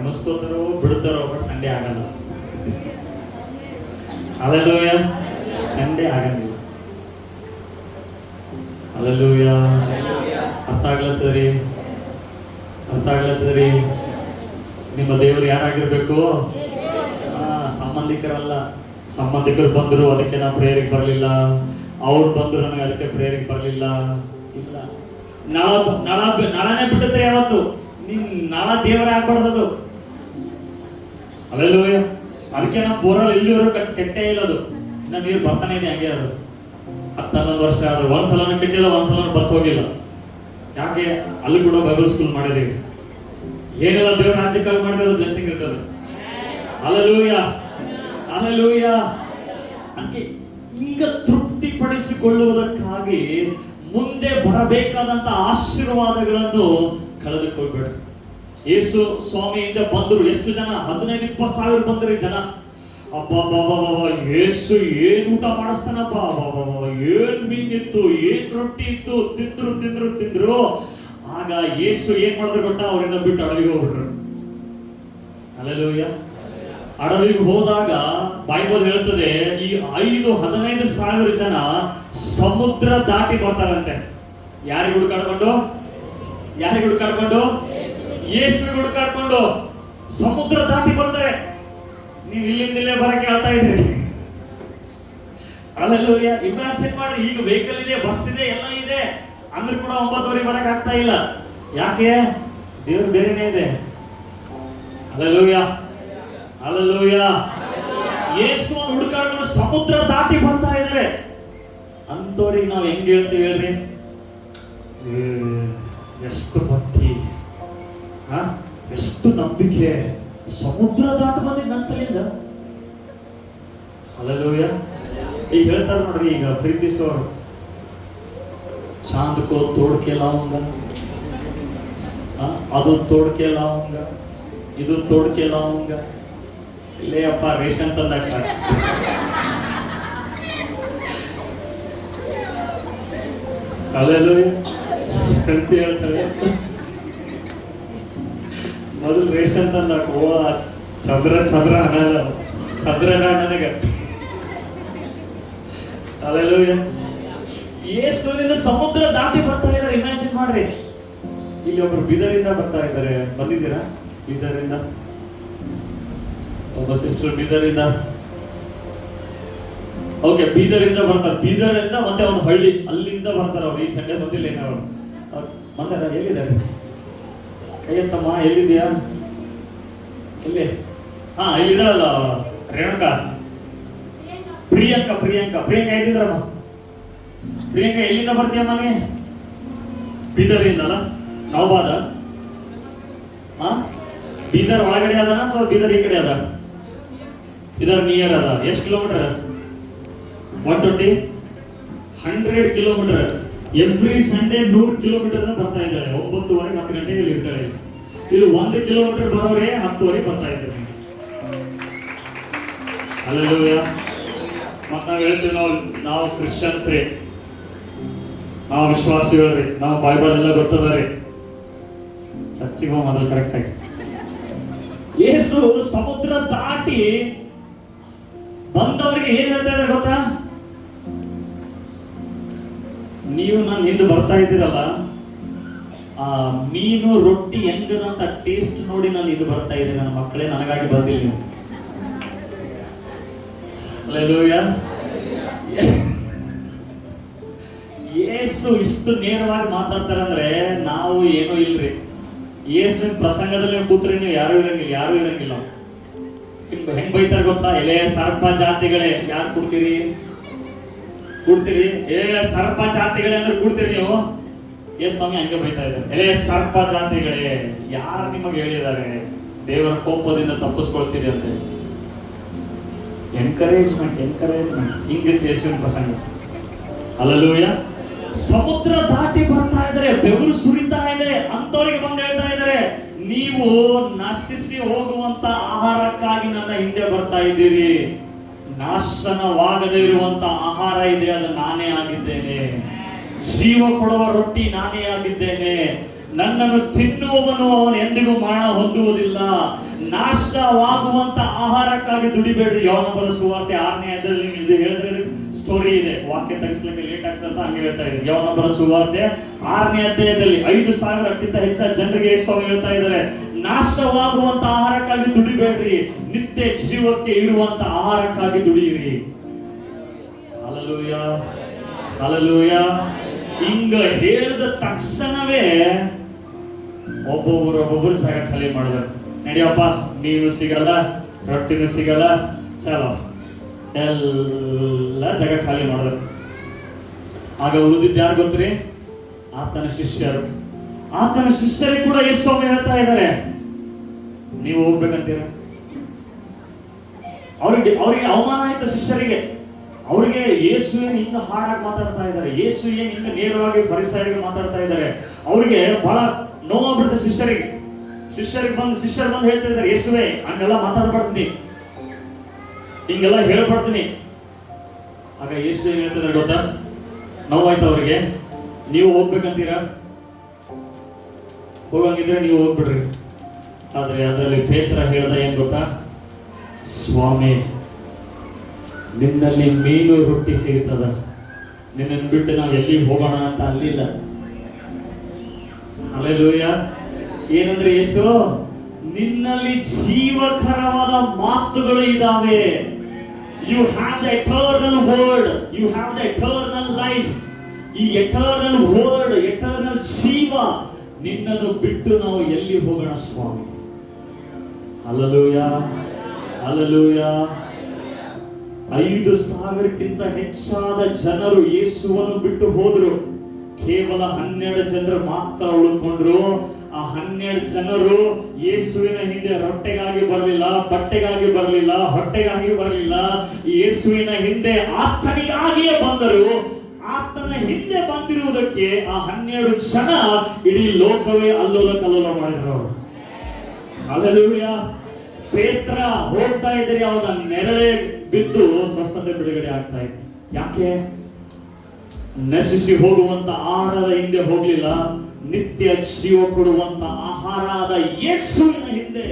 ಮುನ್ಸ್ಕೋತಾರೋ ಬಿಡ್ತಾರೋ, ಬಟ್ ಸಂಡೇ ಆಗಲ್ಲ. ಹಲ್ಲೆಲೂಯಾ. ಸಂಡೇ ಆಗಂಗಿಲ್ಲ. ಹಲ್ಲೆಲೂಯಾ. ಅರ್ಥ ಆಗ್ಲತ್ತದ್ರಿ? ಅರ್ಥ ಆಗ್ಲತ್ತದ್ರಿ? ನಿಮ್ಮ ದೇವರು ಯಾರಾಗಿರ್ಬೇಕು? ಸಂಬಂಧಿಕರಲ್ಲ. ಸಂಬಂಧಿಕರು ಬಂದರು ಅದಕ್ಕೆ ನಾ ಪ್ರೇಯರಿಗೆ ಬರಲಿಲ್ಲ, ಅವ್ರು ಬಂದರು ನನಗೆ ಅದಕ್ಕೆ ಪ್ರೇಯರಿಗೆ ಬರಲಿಲ್ಲ. ಇಲ್ಲ, ನಾಳನೇ ಬಿಟ್ಟಿದ್ರೆ ಯಾವತ್ತು ನಿನ್ ನಾಳ ದೇವರೇ ಆಗ್ಬಾರ್ದದು. ಹಲ್ಲೆಲೂಯಾ. ಅದಕ್ಕೆ ನಮ್ಮ ಬೋರಲ್ಲಿ ಎಲ್ಲಿವರೆಗೂ ಕೆಟ್ಟೇ ಇಲ್ಲ. ಅದು ಇನ್ನ ನೀರು ಬರ್ತಾನೆ ಇದೆ, ಹಂಗೆ ಅದು 10-11 ವರ್ಷ ಆದ್ರೆ ಒಂದ್ಸಲನೂ ಕೆಟ್ಟಿಲ್ಲ, ಒಂದ್ಸಲನೂ ಬತ್ ಹೋಗಿಲ್ಲ. ಯಾಕೆ? ಅಲ್ಲಿ ಕೂಡ ಬೈಬಲ್ ಸ್ಕೂಲ್ ಮಾಡಿದೀವಿ. ಏನೆಲ್ಲ ದೇವ್ರ ರಾಜ್ಯಕ್ಕಾಗಿ ಮಾಡಿದ್ರೆ ಅದು ಬ್ಲೆಸ್ಸಿಂಗ್ ಇರ್ತದೆ. Hallelujah, hallelujah. ಅದಕ್ಕೆ ಈಗ ತೃಪ್ತಿಪಡಿಸಿಕೊಳ್ಳುವುದಕ್ಕಾಗಿ ಮುಂದೆ ಬರಬೇಕಾದಂತ ಆಶೀರ್ವಾದಗಳನ್ನು ಕಳೆದುಕೊಳ್ಬೇಡ. ಯೇಸು ಸ್ವಾಮಿಯಿಂದ ಬಂದರು ಎಷ್ಟು ಜನ? 15-20 ಸಾವಿರ ಬಂದ್ರಿ ಜನ. ಅಬ್ಬಾ, ಯೇಸು ಏನ್ ಊಟ ಮಾಡಿಸ್ತಾನಪ್ಪ, ಏನ್ ಮೀನಿತ್ತು, ಏನ್ ರೊಟ್ಟಿ ಇತ್ತು, ತಿಂದ್ರು. ಆಗ ಯೇಸು ಏನ್ ಮಾಡಿದ್ರು ಗೊತ್ತಾ? ಅವರಿಂದ ಬಿಟ್ಟು ಅಡವಿಗೆ ಹೋಗ್ಬಿಟ್ರು. ಹಲ್ಲೆಲೂಯಾ. ಅಡವಿಗೆ ಹೋದಾಗ ಬೈಬಲ್ ಹೇಳ್ತದೆ, ಈ 15 ಸಾವಿರ ಜನ ಸಮುದ್ರ ದಾಟಿ ಬರ್ತಾರಂತೆ. ಯಾರಿಗೆ ಹುಡುಕಾಡ್ಕೊಂಡು? ಯೇಸುವಿಗೆ ಹುಡುಕಾಡ್ಕೊಂಡು ಸಮುದ್ರ ದಾಟಿ ಬರ್ತಾರೆ. ನೀವು ಇಲ್ಲಿಂದಲೇ ಬರಕ್ಕೆ ಹೇಳ್ತಾ ಇದ್ದೀರಿ. ಹಲ್ಲೆಲೂಯಾ. ಇಮ್ಯಾಜಿನ್ ಮಾಡ್ರಿ, ಈಗ ವೆಹಿಕಲ್ ಇದೆ, ಬಸ್ ಇದೆ, ಎಲ್ಲ ಇದೆ, ಅಂದ್ರೆ ಕೂಡ 9 ಬರಕ್ ಆಗ್ತಾ ಇಲ್ಲ. ಯಾಕೆ? ದೇವ್ರು ಬೇರೆನೇ ಇದೆ. Hallelujah, hallelujah. ಯೇಸುವನ್ನು ಹುಡುಕಾಡ್ಕೊಂಡು ಸಮುದ್ರ ದಾಟಿ ಬರ್ತಾ ಇದ್ದಾರೆ. ಅಂತವ್ರಿಗೆ ನಾವು ಹೆಂಗ್ ಹೇಳ್ತೀವಿ ಹೇಳ್ರಿ? ಎಷ್ಟು ಭಕ್ತಿ, ಎಷ್ಟು ನಂಬಿಕೆ, ಸಮುದ್ರ ದಾಟ ಬಂದಿದ್ದು ನನ್ಸಲಿಂದ. ಹಲ್ಲೆಲೂಯಾ. ಈಗ ಹೇಳ್ತಾರೆ ನೋಡ್ರಿ, ಈಗ ಪ್ರೀತಿಸೋರು, ಚಾಂದ್ಕೋ ತೋಡ್ಕೆ ಲಾವಂಗ, ಅದು ತೋಡ್ಕೆ ಲಾವಂಗ, ಇದು ತೋಡ್ಕೆ ಲಾವಂಗ. ಇಲ್ಲೇ ಅಪ್ಪ ರೇಷನ್ ತಂದಾಗ ಸಾಕು. ಅಲ್ಲೆಲ್ಲೂ ಹೇಳ್ತಿ ಹೇಳ್ತಾರೆ. ಮೊದಲು ರೇಷನ್ ತಂದಾಕ ಚಂದ್ರ ಅನ್ನಲ್ಲ, ಚಂದ್ರನ ನನಗೆ. ಅಲ್ಲೆಲ್ಲೂ ಯೇಸುವಿನಿಂದ ಸಮುದ್ರ ದಾಟಿ ಬರ್ತಾ ಇದ್ದಾರೆ. ಇಮ್ಯಾಜಿನ್ ಮಾಡ್ರಿ, ಇಲ್ಲಿ ಒಬ್ರು ಬೀದರಿಂದ ಬರ್ತಾ ಇದ್ದಾರೆ. ಬಂದಿದ್ದೀರಾ ಬೀದರಿಂದ? ಒಬ್ಬ ಸಿಸ್ಟರ್ ಬೀದರಿಂದ. ಓಕೆ, ಬೀದರಿಂದ ಬರ್ತಾರೆ. ಬೀದರಿಂದ ಮತ್ತೆ ಒಂದು ಹಳ್ಳಿ, ಅಲ್ಲಿಂದ ಬರ್ತಾರೆ ಅವ್ರು. ಈ ಸಂಡೆ ಬಂದಿಲ್ಲ ಏನವರು ಬಂದಾರ? ಎಲ್ಲಿದ್ದಾರೆ? ಕೈಯತ್ತಮ್ಮ, ಎಲ್ಲಿದ್ಯಾ? ಎಲ್ಲಿ? ಹಾ, ಇಲ್ಲಿದ್ದಾರಲ್ಲ ರೇಣುಕಾ, ಪ್ರಿಯಾಂಕಾ ಎಲ್ಲಿದ್ರಮ್ಮ? ಪ್ರಿಯಾಂಕಾ ಎಲ್ಲಿಂದ ಬರ್ತೀಯ ಮನೆ? ಬೀದರಿಂದ ಅಲ್ಲ, ನವಬಾದ? ಹಾ, ಬೀದರ್ ಒಳಗಡೆ ಅದನ ಅಥವಾ ಬೀದರ್ ಈ ಕಡೆ ಅದ? ಇದರ ನಿಯರ್ ಅದ. ಎಷ್ಟು kilometre? 120 100 kilometre. Every Sunday 100 kilometre ಬರ್ತಾ ಇದ್ದಾರೆ. 9:30 10 ಗಂಟೆಗೆ ಇಲ್ಲಿ ಇರ್ತಾರೆ. ಇಲ್ಲಿ 1 ಕಿಲೋಮೀಟರ್ ಬರೋರೆ 10:30 ಬರ್ತಾ ಇದ್ದಾರೆ. ಅಲ್ಲೆಲ್ಲೂಯ್ಯ. ಮತ್ ನಾವ್ ಹೇಳ್ತೀವಿ, ನಾವು ಕ್ರಿಶ್ಚಿಯನ್ಸ್ ರೀ, ನಾವು ವಿಶ್ವಾಸಿಗಳ್ರಿ, ನಾವು ಬೈಬಲ್ ಎಲ್ಲ ಗೊತ್ತದ ರೀ. ಚರ್ಚಿಗೆ ಹೋಗಿ ಮೊದಲು ಕರೆಕ್ಟ್ ಆಗಿ. ಯೇಸು ಸಮುದ್ರ ದಾಟಿ ಬಂದವರಿಗೆ ಏನ್ ಹೇಳ್ತಾ ಇದ್ದಾರೆ ಗೊತ್ತಾ? ನೀವು ನನ್ನ ಹಿಂದೆ ಬರ್ತಾ ಇದ್ದೀರಲ್ಲ, ಆ ಮೀನು ರೊಟ್ಟಿ ಹೆಂಗದಂತ ಟೇಸ್ಟ್ ನೋಡಿ ನಾನು ಇದು ಬರ್ತಾ ಇದ್ದೀನಿ. ನನ್ನ ಮಕ್ಕಳೇ, ನನಗಾಗಿ ಬಂದಿಲ್ಲ ನೀವು. ಹಲ್ಲೆಲೂಯಾ. ಯೇಸು ಇಷ್ಟು ನೇರವಾಗಿ ಮಾತಾಡ್ತಾರೆ ಅಂದ್ರೆ ನಾವು ಏನೂ ಇಲ್ರಿ. ಯೇಸುವಿನ ಪ್ರಸಂಗದಲ್ಲಿ ಕೂತ್ರೆ ನೀವು ಯಾರು ಇರಂಗಿಲ್ಲ. ಹೆಂಗ್ ಬೈತಾರೆ ಗೊತ್ತಾ? ಎಲೆ ಸರ್ಪ ಜಾತಿಗಳೇ, ಯಾರು ಕೊಡ್ತೀರಿ? ಏ ಸರ್ಪ ಜಾತಿಗಳೇ ಅಂದ್ರೆ ಕೊಡ್ತೀರಿ ನೀವು? ಸ್ವಾಮಿ ಹಂಗೆ ಬೈತಾ ಇದ್ದಾರೆ. ಎಲೆ ಸರ್ಪ ಜಾತಿಗಳೇ, ಯಾರು ನಿಮಗೆ ಹೇಳಿದ್ದಾರೆ ದೇವರ ಕೋಪದಿಂದ ತಪ್ಪಿಸ್ಕೊಳ್ತೀರಿ ಅಂತ? ಎನ್ಕರೇಜ್ಮೆಂಟ್ ಹಿಂಗಿತ್ತು ಯೇಸುವಿನ ಪ್ರಸಂಗ. ಹಲ್ಲೆಲೂಯಾ. ಸಮುದ್ರ ದಾಟಿ ಬರ್ತಾ ಇದ್ದಾರೆ, ಬೆವರು ಸುರಿತಾ ಇದೆ, ಅಂತವರಿಗೆ ಬಂದು ಹೇಳ್ತಾ ಇದ್ದಾರೆ, ನೀವು ನಶಿಸಿ ಹೋಗುವಂತ ಆಹಾರಕ್ಕಾಗಿ ನನ್ನ ಹಿಂದೆ ಬರ್ತಾ ಇದ್ದೀರಿ. ನಾಶನವಾಗದೇ ಇರುವಂತ ಆಹಾರ ಇದೆ, ಅದು ನಾನೇ ಆಗಿದ್ದೇನೆ. ಜೀವ ಕೊಡುವ ರೊಟ್ಟಿ ನಾನೇ ಆಗಿದ್ದೇನೆ. ನನ್ನನ್ನು ತಿನ್ನುವವನು ಅವನು ಎಂದಿಗೂ ಮರಣ ಹೊಂದುವುದಿಲ್ಲ. ನಾಶವಾಗುವಂತ ಆಹಾರಕ್ಕಾಗಿ ದುಡಿಬೇಡ್ರಿ. ಯೋಹಾನ ಬರೆದ ಸುವಾರ್ತೆ 6ನೇ ಅಧ್ಯಾಯದಲ್ಲಿ ಇದು ಹೇಳಿದ್ರೆ ಸ್ಟೋರಿ ಇದೆ. ವಾಕ್ಯ ತೆಗಿಸ್ಲಿಕ್ಕೆ ಲೇಟ್ ಆಗ್ತಂತ ಹಂಗೆ ಹೇಳ್ತಾ ಇದ್ದಾರೆ. ಯೋಹಾನ ಬರೆದ ಸುವಾರ್ತೆ 6ನೇ ಅಧ್ಯಾಯದಲ್ಲಿ 5,000ಕ್ಕಿಂತ ಹೆಚ್ಚಾದ ಜನರಿಗೆ ಸ್ವಾಮಿ ಹೇಳ್ತಾ ಇದ್ದಾರೆ, ನಾಶವಾಗುವಂತ ಆಹಾರಕ್ಕಾಗಿ ದುಡಿಬೇಡ್ರಿ, ನಿತ್ಯ ಜೀವಕ್ಕೆ ಇರುವಂತ ಆಹಾರಕ್ಕಾಗಿ ದುಡಿಯಿರಿ. Hallelujah, hallelujah. ಹಿಂಗ ಹೇಳಿದ ತಕ್ಷಣವೇ ಒಬ್ಬೊಬ್ಬರು ಜಾಗ ಖಾಲಿ ಮಾಡಿದ್ರು. ನಡಿಯಪ್ಪ, ನೀನು ಸಿಗಲ್ಲ, ರೊಟ್ಟಿನೂ ಸಿಗಲ್ಲ, ಚಲೋ ಎಲ್ಲ ಜಾಗ ಖಾಲಿ ಮಾಡಿದ್ರು. ಆಗ ಉಳಿದಿದ್ದು ಯಾರು ಗೊತ್ತ್ರಿ? ಆತನ ಶಿಷ್ಯರು. ಆತನ ಶಿಷ್ಯರಿಗೆ ಕೂಡ ಯೇಸು ಹೇಳ್ತಾ ಇದ್ದಾರೆ, ನೀವು ಹೋಗ್ಬೇಕಂತೀರ? ಅವ್ರಿಗೆ ಅವಮಾನ ಆಯ್ತು ಶಿಷ್ಯರಿಗೆ. ಅವ್ರಿಗೆ ಯೇಸು ಏನು ಹಿಂಗ ಹಾಡಾಗಿ ಮಾತಾಡ್ತಾ ಇದ್ದಾರೆ, ಯೇಸು ಏನು ಹಿಂಗ ನೇರವಾಗಿ ಫರಿಸಾಯರಿಗೆ ಮಾತಾಡ್ತಾ ಇದ್ದಾರೆ. ಅವ್ರಿಗೆ ಬಹಳ ನೋವಾಗ್ಬಿಡುತ್ತೆ ಶಿಷ್ಯರು ಬಂದು ಹೇಳ್ತಾ ಇದ್ದಾರೆ, ಯೇಸುವೆ ಹಂಗೆಲ್ಲ ಮಾತಾಡ್ಬಾರ್ತೀನಿ, ಹಿಂಗೆಲ್ಲ ಹೇಳ್ಬಾರ್ತೀನಿ. ಆಗ ಯೇಸು ಏನ್ ಹೇಳ್ತಿದ್ದಾರೆ ಗೊತ್ತಾ? ನೋವಾಯ್ತು ಅವ್ರಿಗೆ. ನೀವು ಹೋಗ್ಬೇಕಂತೀರಾ? ಹೋಗಂಗಿದ್ರೆ ನೀವು ಹೋಗ್ಬಿಡ್ರಿ. ಆದ್ರೆ ಅದರಲ್ಲಿ ಪೇತ್ರ ಹೇಳ್ದ ಏನ್ ಗೊತ್ತಾ? ಸ್ವಾಮಿ, ನಿನ್ನಲ್ಲಿ ಮೀನು ರೊಟ್ಟಿ ಸಿಗುತ್ತದ, ನಿನ್ನನ್ನು ಬಿಟ್ಟು ನಾವು ಎಲ್ಲಿಗೆ ಹೋಗೋಣ ಅಂತ ಅಲ್ಲಿಲ್ಲ. ಹಲ್ಲೆಲೂಯಾ. ಏನಂದ್ರೆ ಯೇಸು, ನಿನ್ನಲ್ಲಿ ಜೀವಕರವಾದ ಮಾತುಗಳು ಇದಾವೆ. You have the eternal word, you have the eternal life. ಈ ಎಟರ್ನಲ್ ವರ್ಡ್, ಎಟರ್ನಲ್ ಜೀವ, ನಿನ್ನನ್ನು ಬಿಟ್ಟು ನಾವು ಎಲ್ಲಿ ಹೋಗೋಣ ಸ್ವಾಮಿ? Hallelujah, hallelujah. 5,000ಕ್ಕಿಂತ ಹೆಚ್ಚಾದ ಜನರು ಯೇಸುವನ್ನು ಬಿಟ್ಟು ಹೋದ್ರು. ಕೇವಲ 12 ಜನರು ಮಾತ್ರ ಉಳ್ಕೊಂಡ್ರು. ಆ 12 ಜನರು ಯೇಸುವಿನ ಹಿಂದೆ ರೊಟ್ಟೆಗಾಗಿ ಬರಲಿಲ್ಲ, ಬಟ್ಟೆಗಾಗಿ ಬರಲಿಲ್ಲ, ಹೊಟ್ಟೆಗಾಗಿ ಬರಲಿಲ್ಲ. ಯೇಸುವಿನ ಹಿಂದೆ ಆತನಿಗಾಗಿಯೇ ಬಂದರು. ಆತನ ಹಿಂದೆ ಬಂದಿರುವುದಕ್ಕೆ ಆ 12 ಜನ ಇಡೀ ಲೋಕವೇ ಅಲ್ಲೋಲ ಕಲ್ಲೋಲ ಮಾಡಿದ್ರು. ಹಲ್ಲೆಲೂಯಾ. ಪೇತ್ರ ಹೋಗ್ತಾ ಇದ್ರೆ ಅವನ ನೆರಳೆ ಬಿದ್ದು ಸ್ವಸ್ಥತೆ ಬಿಡುಗಡೆ ಆಗ್ತಾ ಇತ್ತು. ಯಾಕೆ? ನಶಿಸಿ ಹೋಗುವಂತ ಆಹಾರದ ಹಿಂದೆ ಹೋಗ್ಲಿಲ್ಲ, ನಿತ್ಯ ಜೀವ ಕೊಡುವಂತ ಆಹಾರ ಆದ ಯೇಸುವಿನ ಹಿಂದೆ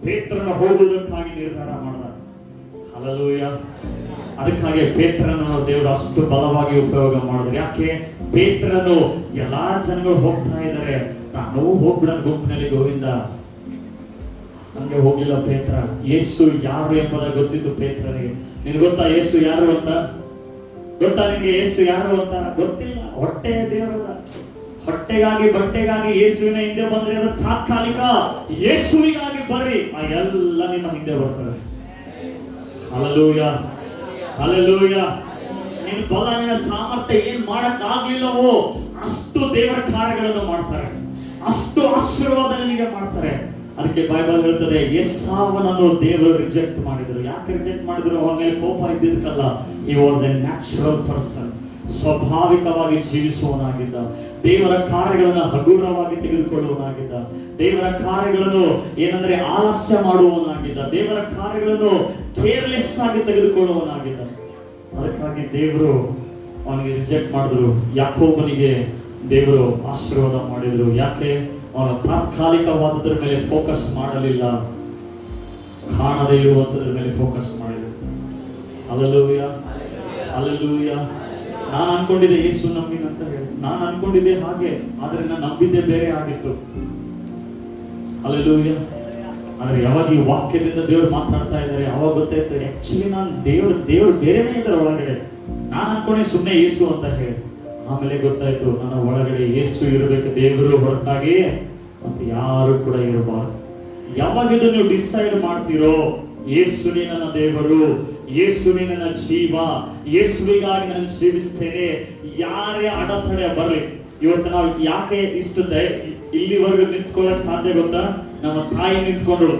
ಪೇತ್ರನ ಹೋಗುವುದಕ್ಕಾಗಿ ನಿರ್ಧಾರ ಮಾಡಿದ. ಹಲ್ಲೆಲೂಯ. ಅದಕ್ಕಾಗಿ ಪೇತ್ರನನ್ನು ದೇವರು ಅಷ್ಟು ಬಲವಾಗಿ ಉಪಯೋಗ ಮಾಡಿದ್ರು. ಯಾಕೆ? ಪೇತ್ರನು ಎಲ್ಲಾ ಜನಗಳು ಹೋಗ್ತಾ ಇದ್ದಾರೆ, ನಾನು ಹೋಗ್ಬಿಡ ಗುಂಪಿನಲ್ಲಿ ಗೋವಿಂದ. ಹಂಗೆ ಹೋಗ್ಲಿಲ್ಲ ಪೇತ್ರ. ಯೇಸು ಯಾರು ಎಂಬುದ ಗೊತ್ತಿತ್ತು ಪೇತ್ರನಿಗೆ. ನಿನ್ಗೆ ಗೊತ್ತಾ ಯೇಸು ಯಾರು ಅಂತ? ಗೊತ್ತಾ ನಿನ್ಗೆ ಯೇಸು ಯಾರು ಅಂತ? ಗೊತ್ತಿಲ್ಲ. ಹೊಟ್ಟೆ ದೇವರಲ್ಲ. ಹೊಟ್ಟೆಗಾಗಿ ಬಟ್ಟೆಗಾಗಿ ಯೇಸುವಿನ ಹಿಂದೆ ಬಂದ್ರೆ ಅದು ತಾತ್ಕಾಲಿಕ. ಯೇಸುವಿಗಾಗಿ ಬರ್ರಿ, ಆ ಎಲ್ಲ ನಿಮ್ಮ ಹಿಂದೆ ಬರ್ತದೆ. Hallelujah, hallelujah. ನಿನ್ನ ಬಲ, ನಿನ್ನ ಸಾಮರ್ಥ್ಯ ಏನ್ ಮಾಡಕ್ ಆಗ್ಲಿಲ್ಲವೋ ಅಷ್ಟು ದೇವರ ಕಾರ್ಯಗಳನ್ನು ಮಾಡ್ತಾರೆ, ಅಷ್ಟು ಆಶೀರ್ವಾದ ನಿನಗೆ ಮಾಡ್ತಾರೆ. ಅದಕ್ಕೆ ಬೈಬಲ್ ಹೇಳ್ತದೆ, ಯೇಸಾವನನ್ನು ದೇವರು ರಿಜೆಕ್ಟ್ ಮಾಡಿದ್ರು. ಯಾಕೆ ರಿಜೆಕ್ಟ್ ಮಾಡಿದ್ರು? ಅವನ ಮೇಲೆ ಕೋಪ ಇದ್ದಿದ್ದಕ್ಕಲ್ಲ. He was a natural person. ಸ್ವಾಭಾವಿಕವಾಗಿ ಜೀವಿಸುವವನಾಗಿದ್ದ, ದೇವರ ಕಾರ್ಯಗಳನ್ನು ಹಗುರವಾಗಿ ತೆಗೆದುಕೊಳ್ಳುವವನಾಗಿದ್ದ, ದೇವರ ಕಾರ್ಯಗಳನ್ನು ಏನಂದ್ರೆ ಆಲಸ್ಯ ಮಾಡುವವನಾಗಿದ್ದ, ದೇವರ ಕಾರ್ಯಗಳನ್ನು ಕೇರ್ಲೆಸ್ ಆಗಿ ತೆಗೆದುಕೊಳ್ಳುವವನಾಗಿದ್ದ. ಅದಕ್ಕಾಗಿ ದೇವರು ಅವನಿಗೆ ರಿಜೆಕ್ಟ್ ಮಾಡಿದ್ರು. ಯಾಕೋಬನಿಗೆ ದೇವರು ಆಶೀರ್ವಾದ ಮಾಡಿದ್ರು. ಯಾಕೆ? ಅವನ ತಾತ್ಕಾಲಿಕವಾದದ್ರ ಮೇಲೆ ಫೋಕಸ್ ಮಾಡಲಿಲ್ಲ, ಕಾಣದೇ ಇರುವಂತದ್ರ ಮೇಲೆ ಫೋಕಸ್ ಮಾಡಿದ್ರು. Hallelujah, hallelujah. ನಾನು ಅನ್ಕೊಂಡಿದ್ದೆ ಯೇಸು ನಂಬಿನಂತ ಹೇಳಿ, ನಾನು ಅನ್ಕೊಂಡಿದ್ದೆ ಹಾಗೆ, ಆದ್ರೆ ನಾನು ನಂಬಿದ್ದೆ ಬೇರೆ ಆಗಿತ್ತು. ಹಲ್ಲೆಲೂಯ. ಆದ್ರೆ ಯಾವಾಗ ಈ ವಾಕ್ಯದಿಂದ ದೇವರು ಮಾತಾಡ್ತಾ ಇದ್ದಾರೆ ಅವಾಗ ಗೊತ್ತಾಯ್ತು, ಆಕ್ಚುಲಿ ನಾನು ದೇವ್ರು ಬೇರೆನೇ ಇದ್ದಾರೆ ಒಳಗಡೆ. ನಾನು ಅನ್ಕೊಂಡೆ ಸುಮ್ಮನೆ ಯೇಸು ಅಂತ ಹೇಳಿ. ಆಮೇಲೆ ಗೊತ್ತಾಯ್ತು, ನನ್ನ ಒಳಗಡೆ ಯೇಸು ಇರಬೇಕು, ದೇವರು ಹೊರತಾಗಿ ಮತ್ತೆ ಯಾರು ಕೂಡ ಇರಬಾರದು. ಯಾವಾಗ ಇದು ನೀವು ಡಿಸೈಡ್ ಮಾಡ್ತೀರೋ, ಯೇಸುನೇ ನನ್ನ ದೇವರು, ಯೇಸುನೇ ನನ್ನ ಜೀವ, ಯೇಸುವಿಗಾಗಿ ನಾನು ಜೀವಿಸ್ತೇನೆ, ಯಾರೇ ಅಡೆತಡೆ ಬರಲಿ. ಇವತ್ತು ನಾವು ಯಾಕೆ ಇಷ್ಟು ಇಲ್ಲಿವರೆಗೂ ನಿಂತ್ಕೊಳ್ಳಕ್ ಸಾಧ್ಯ ಗೊತ್ತಾ? ನಮ್ಮ ತಾಯಿ ನಿಂತ್ಕೊಂಡ್ರು.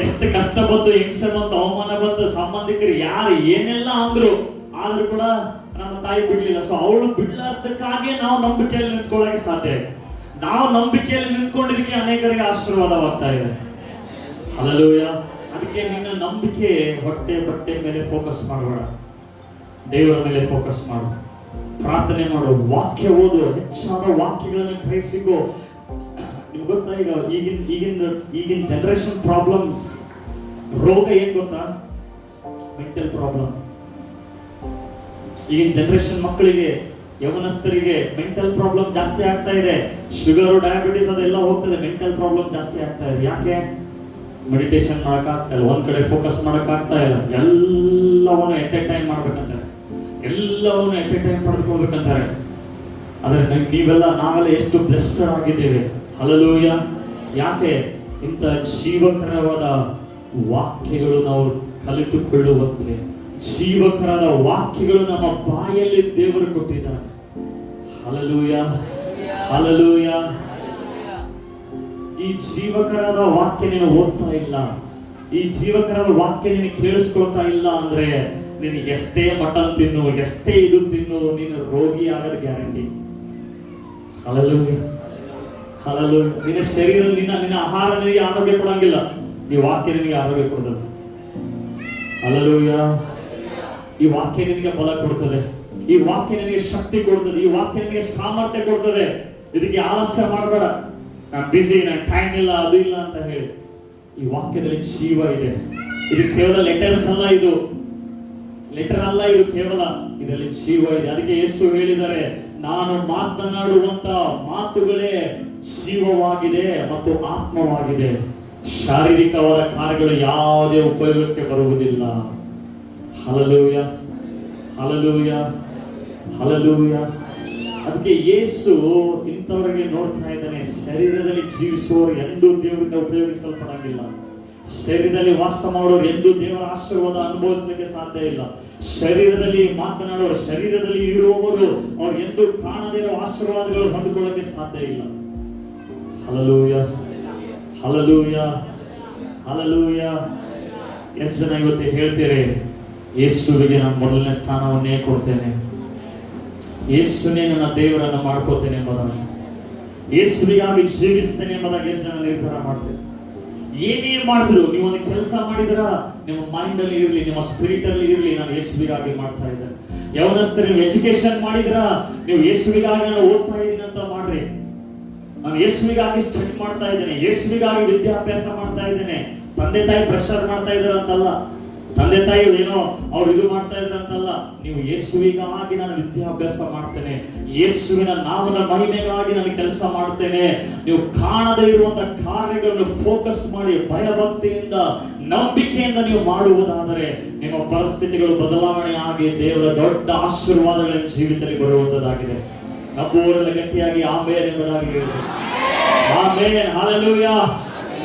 ಎಷ್ಟು ಕಷ್ಟ ಬಂತು, ಹಿಂಸೆ ಬಂತು, ಅವಮಾನ ಬಂತು, ಸಂಬಂಧಿಕರು ಯಾರು ಏನೆಲ್ಲ ಅಂದ್ರು, ಆದ್ರೂ ಕೂಡ ನಮ್ಮ ತಾಯಿ ಬಿಡ್ಲಿಲ್ಲ. ಸೊ ಅವಳು ಬಿಡ್ಲಾರ್ದಕ್ಕಾಗಿ ನಾವು ನಂಬಿಕೆಯಲ್ಲಿ ನಿಂತ್ಕೊಳ್ಳಕ್ಕೆ ಸಾಧ್ಯ. ನಾವು ನಂಬಿಕೆಯಲ್ಲಿ ನಿಂತ್ಕೊಂಡಿದ್ದಕ್ಕೆ ಅನೇಕರಿಗೆ ಆಶೀರ್ವಾದವಾಗ್ತಾ ಇದೆ. ಹಲ್ಲೆಲೂಯ. ಅದಕ್ಕೆ ನಿನ್ನ ನಂಬಿಕೆ ಹೊಟ್ಟೆ ಬಟ್ಟೆ ಮೇಲೆ ಫೋಕಸ್ ಮಾಡಬೇಡ, ದೇವರ ಮೇಲೆ ಫೋಕಸ್ ಮಾಡು. ಪ್ರಾರ್ಥನೆ ಮಾಡು, ವಾಕ್ಯ ಓದು, ಹೆಚ್ಚಾದ ವಾಕ್ಯಗಳನ್ನು ಗ್ರಹಿಸಿಕೋ. ನಿಮ್ಗೆ ಗೊತ್ತಾ, ಈಗಿನ ಜನರೇಷನ್ ಪ್ರಾಬ್ಲಮ್ಸ್, ರೋಗ ಏನ್ ಗೊತ್ತಾ? Mental problem. ಈಗಿನ ಜನರೇಷನ್ ಮಕ್ಕಳಿಗೆ, ಯವನಸ್ಥರಿಗೆ ಮೆಂಟಲ್ ಪ್ರಾಬ್ಲಮ್ ಜಾಸ್ತಿ ಆಗ್ತಾ ಇದೆ. ಶುಗರ್, ಡಯಾಬಿಟಿಸ್ ಅದೆಲ್ಲ ಹೋಗ್ತದೆ, ಮೆಂಟಲ್ ಪ್ರಾಬ್ಲಮ್ ಜಾಸ್ತಿ ಆಗ್ತಾ ಇದೆ. ಯಾಕೆ? ಮೆಡಿಟೇಷನ್ ಮಾಡಕ್ ಆಗ್ತಾ ಇಲ್ಲ, ಒಂದ್ ಕಡೆ ಫೋಕಸ್ ಮಾಡಕ್ ಆಗ್ತಾ ಇಲ್ಲ, ಎಲ್ಲವನ್ನು ಎಟ್ ಎ ಟೈಮ್ ಮಾಡ್ಬೇಕಂತಾರೆ, ಎಲ್ಲವನ್ನು ಎಟ್ ಎ ಟೈಮ್ ಪಡೆದುಕೊಳ್ಬೇಕಂತಾರೆ. ಆದ್ರೆ ನಾವೆಲ್ಲ ಎಷ್ಟು ಬ್ಲೆಸ್ಡ್ ಆಗಿದ್ದೇವೆ. ಹಲ್ಲೆಲೂಯ. ಯಾಕೆ? ಇಂಥ ಜೀವಕರವಾದ ವಾಕ್ಯಗಳು ನಾವು ಕಲಿತುಕೊಳ್ಳುವಂತೆ, ಜೀವಕರಾದ ವಾಕ್ಯಗಳು ನಮ್ಮ ಬಾಯಲ್ಲಿ ದೇವರು ಕೊಟ್ಟಿದ್ದಾರೆ. Hallelujah, hallelujah. ಈ ಜೀವಕರಾದ ವಾಕ್ಯ ನೀನು ಓದ್ತಾ ಇಲ್ಲ, ಈ ಜೀವಕರಾದ ವಾಕ್ಯ ನೀನು ಕೇಳಿಸ್ಕೊಳ್ತಾ ಇಲ್ಲ ಅಂದ್ರೆ, ನೀನು ಎಷ್ಟೇ ಮಟನ್ ತಿನ್ನು, ಎಷ್ಟೇ ಇದು ತಿನ್ನು, ನೀನು ರೋಗಿ ಆಗೋದು ಗ್ಯಾರಂಟಿ. Hallelujah, hallelujah. ನಿನ್ನ ಶರೀರ, ನಿನ್ನ ಆಹಾರ ನಿನಗೆ ಆರೋಗ್ಯ ಕೊಡಂಗಿಲ್ಲ, ಈ ವಾಕ್ಯ ನಿನಗೆ ಆರೋಗ್ಯ ಕೊಡ್ತದೆ. ಹಲ್ಲೆಲೂಯ. ಈ ವಾಕ್ಯ ನಿನಗೆ ಬಲ ಕೊಡ್ತದೆ, ಈ ವಾಕ್ಯ ನಿನಗೆ ಶಕ್ತಿ ಕೊಡ್ತದೆ, ಈ ವಾಕ್ಯ ನಿನಗೆ ಸಾಮರ್ಥ್ಯ ಕೊಡ್ತದೆ. ಇದಕ್ಕೆ ಆಲಸ್ಯ ಮಾಡಬೇಡ, ನಾನು ಬಿಸಿ, ನಾನು ಟೈಮ್ ಇಲ್ಲ, ಅದು ಇಲ್ಲ ಅಂತ ಹೇಳಿ. ಈ ವಾಕ್ಯದಲ್ಲಿ ಜೀವ ಇದೆ. ಇದು ಕೇವಲ ಲೆಟರ್ಸ್ ಅಲ್ಲ, ಇದು ಲೆಟರ್ ಅಲ್ಲ, ಇದು ಕೇವಲ ಇದರಲ್ಲಿ ಜೀವ ಇದೆ. ಅದಕ್ಕೆ ಯೇಸು ಹೇಳಿದ್ದಾರೆ, ನಾನು ಮಾತನಾಡುವಂತ ಮಾತುಗಳೇ ಜೀವವಾಗಿದೆ ಮತ್ತು ಆತ್ಮವಾಗಿದೆ. ಶಾರೀರಿಕವಾದ ಕಾರ್ಯಗಳು ಯಾವುದೇ ಉಪಯೋಗಕ್ಕೆ ಬರುವುದಿಲ್ಲ. Hallelujah, hallelujah, hallelujah. ಅದಕ್ಕೆ ಯೇಸು ಇಂಥವರಿಗೆ ನೋಡ್ತಾ ಇದ್ದಾನೆ. ಶರೀರದಲ್ಲಿ ಜೀವಿಸುವವರು ಎಂದೂ ದೇವರಿಂದ ಉಪಯೋಗಿಸಲ್ಪಡಂಗಿಲ್ಲ. ಶರೀರದಲ್ಲಿ ವಾಸ ಮಾಡೋರು ಎಂದೂ ದೇವರ ಆಶೀರ್ವಾದ ಅನುಭವಿಸಲಿಕ್ಕೆ ಸಾಧ್ಯ ಇಲ್ಲ. ಶರೀರದಲ್ಲಿ ಮಾತನಾಡುವರು, ಶರೀರದಲ್ಲಿ ಇರುವವರು, ಅವ್ರು ಎಂದೂ ಕಾಣದೇ ಇರೋ ಆಶೀರ್ವಾದಗಳು ಹೊಂದಿಕೊಳ್ಳಕ್ಕೆ ಸಾಧ್ಯ ಇಲ್ಲ. Hallelujah, hallelujah, hallelujah. ಎಷ್ಟು ಜನ ಇವತ್ತು ಹೇಳ್ತೀರಿ, ಯೇಸುವಿಗೆ ನಾನು ಮೊದಲನೇ ಸ್ಥಾನವನ್ನೇ ಕೊಡ್ತೇನೆ, ಯೇಸುನೇ ನನ್ನ ದೇವರನ್ನು ಮಾಡ್ಕೋತೇನೆ ಎಂಬುದಾಗಿ, ಯೇಸುವಿಗಾಗಿ ಜೀವಿಸ್ತೇನೆ ಎಂಬುದಾಗಿ ಎಷ್ಟು ಜನ ನಿರ್ಧಾರ ಮಾಡ್ತೇನೆ. ಏನೇ ಮಾಡಿದ್ರು, ನೀವು ಒಂದು ಕೆಲಸ ಮಾಡಿದ್ರ ನಿಮ್ಮ ಮೈಂಡ್ ಅಲ್ಲಿ ಇರಲಿ, ನಿಮ್ಮ ಸ್ಪಿರಿಟ್ ಅಲ್ಲಿ ಇರಲಿ, ನಾನು ಯೇಸುವಿಗಾಗಿ ಮಾಡ್ತಾ ಇದ್ದೇನೆ. ಯೌವನಸ್ಥರು ನೀವು ಎಜುಕೇಶನ್ ಮಾಡಿದ್ರ, ನೀವು ಯೇಸುವಿಗಾಗಿ ನಾನು ಓದ್ತಾ ಇದ್ದೀನಿ ಅಂತ ಮಾಡ್ರಿ. ನಾನು ಯೇಸುವಿಗಾಗಿ ಸ್ಟಡಿ ಮಾಡ್ತಾ ಇದ್ದೇನೆ, ಯೇಸುವಿಗಾಗಿ ವಿದ್ಯಾಭ್ಯಾಸ ಮಾಡ್ತಾ ಇದ್ದೇನೆ. ತಂದೆ ತಾಯಿ ಪ್ರೆಷರ್ ಮಾಡ್ತಾ ಇದ್ದಾರೆ ಅಂತಲ್ಲ, ತಂದೆ ತಾಯಿ ಏನೋ ಅವ್ರು ಇದು ಮಾಡ್ತಾ ಇದ್ರು ಅಂತಲ್ಲ. ನೀವು ಯೇಸುವಿಗಾಗಿ ನಾನು ವಿದ್ಯಾಭ್ಯಾಸ ಮಾಡ್ತೇನೆ, ಯೇಸುವಿನ ನಾಮದ ಮಹಿಮೆಗಾಗಿ ನಾನು ಕೆಲಸ ಮಾಡ್ತೇನೆ. ನೀವು ಕಾಣದೇ ಇರುವಂತಹ ಕಾರ್ಯಗಳನ್ನು ಫೋಕಸ್ ಮಾಡಿ ಭಯಭಕ್ತಿಯಿಂದ ನಂಬಿಕೆಯಿಂದ ನೀವು ಮಾಡುವುದಾದರೆ ನಿಮ್ಮ ಪರಿಸ್ಥಿತಿಗಳು ಬದಲಾವಣೆ ಆಗಿ ದೇವರ ದೊಡ್ಡ ಆಶೀರ್ವಾದಗಳ ಜೀವಿತದಲ್ಲಿ ಬರುವಂತದ್ದಾಗಿದೆ. ನಂಬುವವರೆಲ್ಲ ಗಟ್ಟಿಯಾಗಿ ಆಮೇನ್ ಎಂಬುದಾಗಿ ಹೇಳಿದೆ. ಆಮೇನ್, ಹಲ್ಲೆಲೂಯಾ.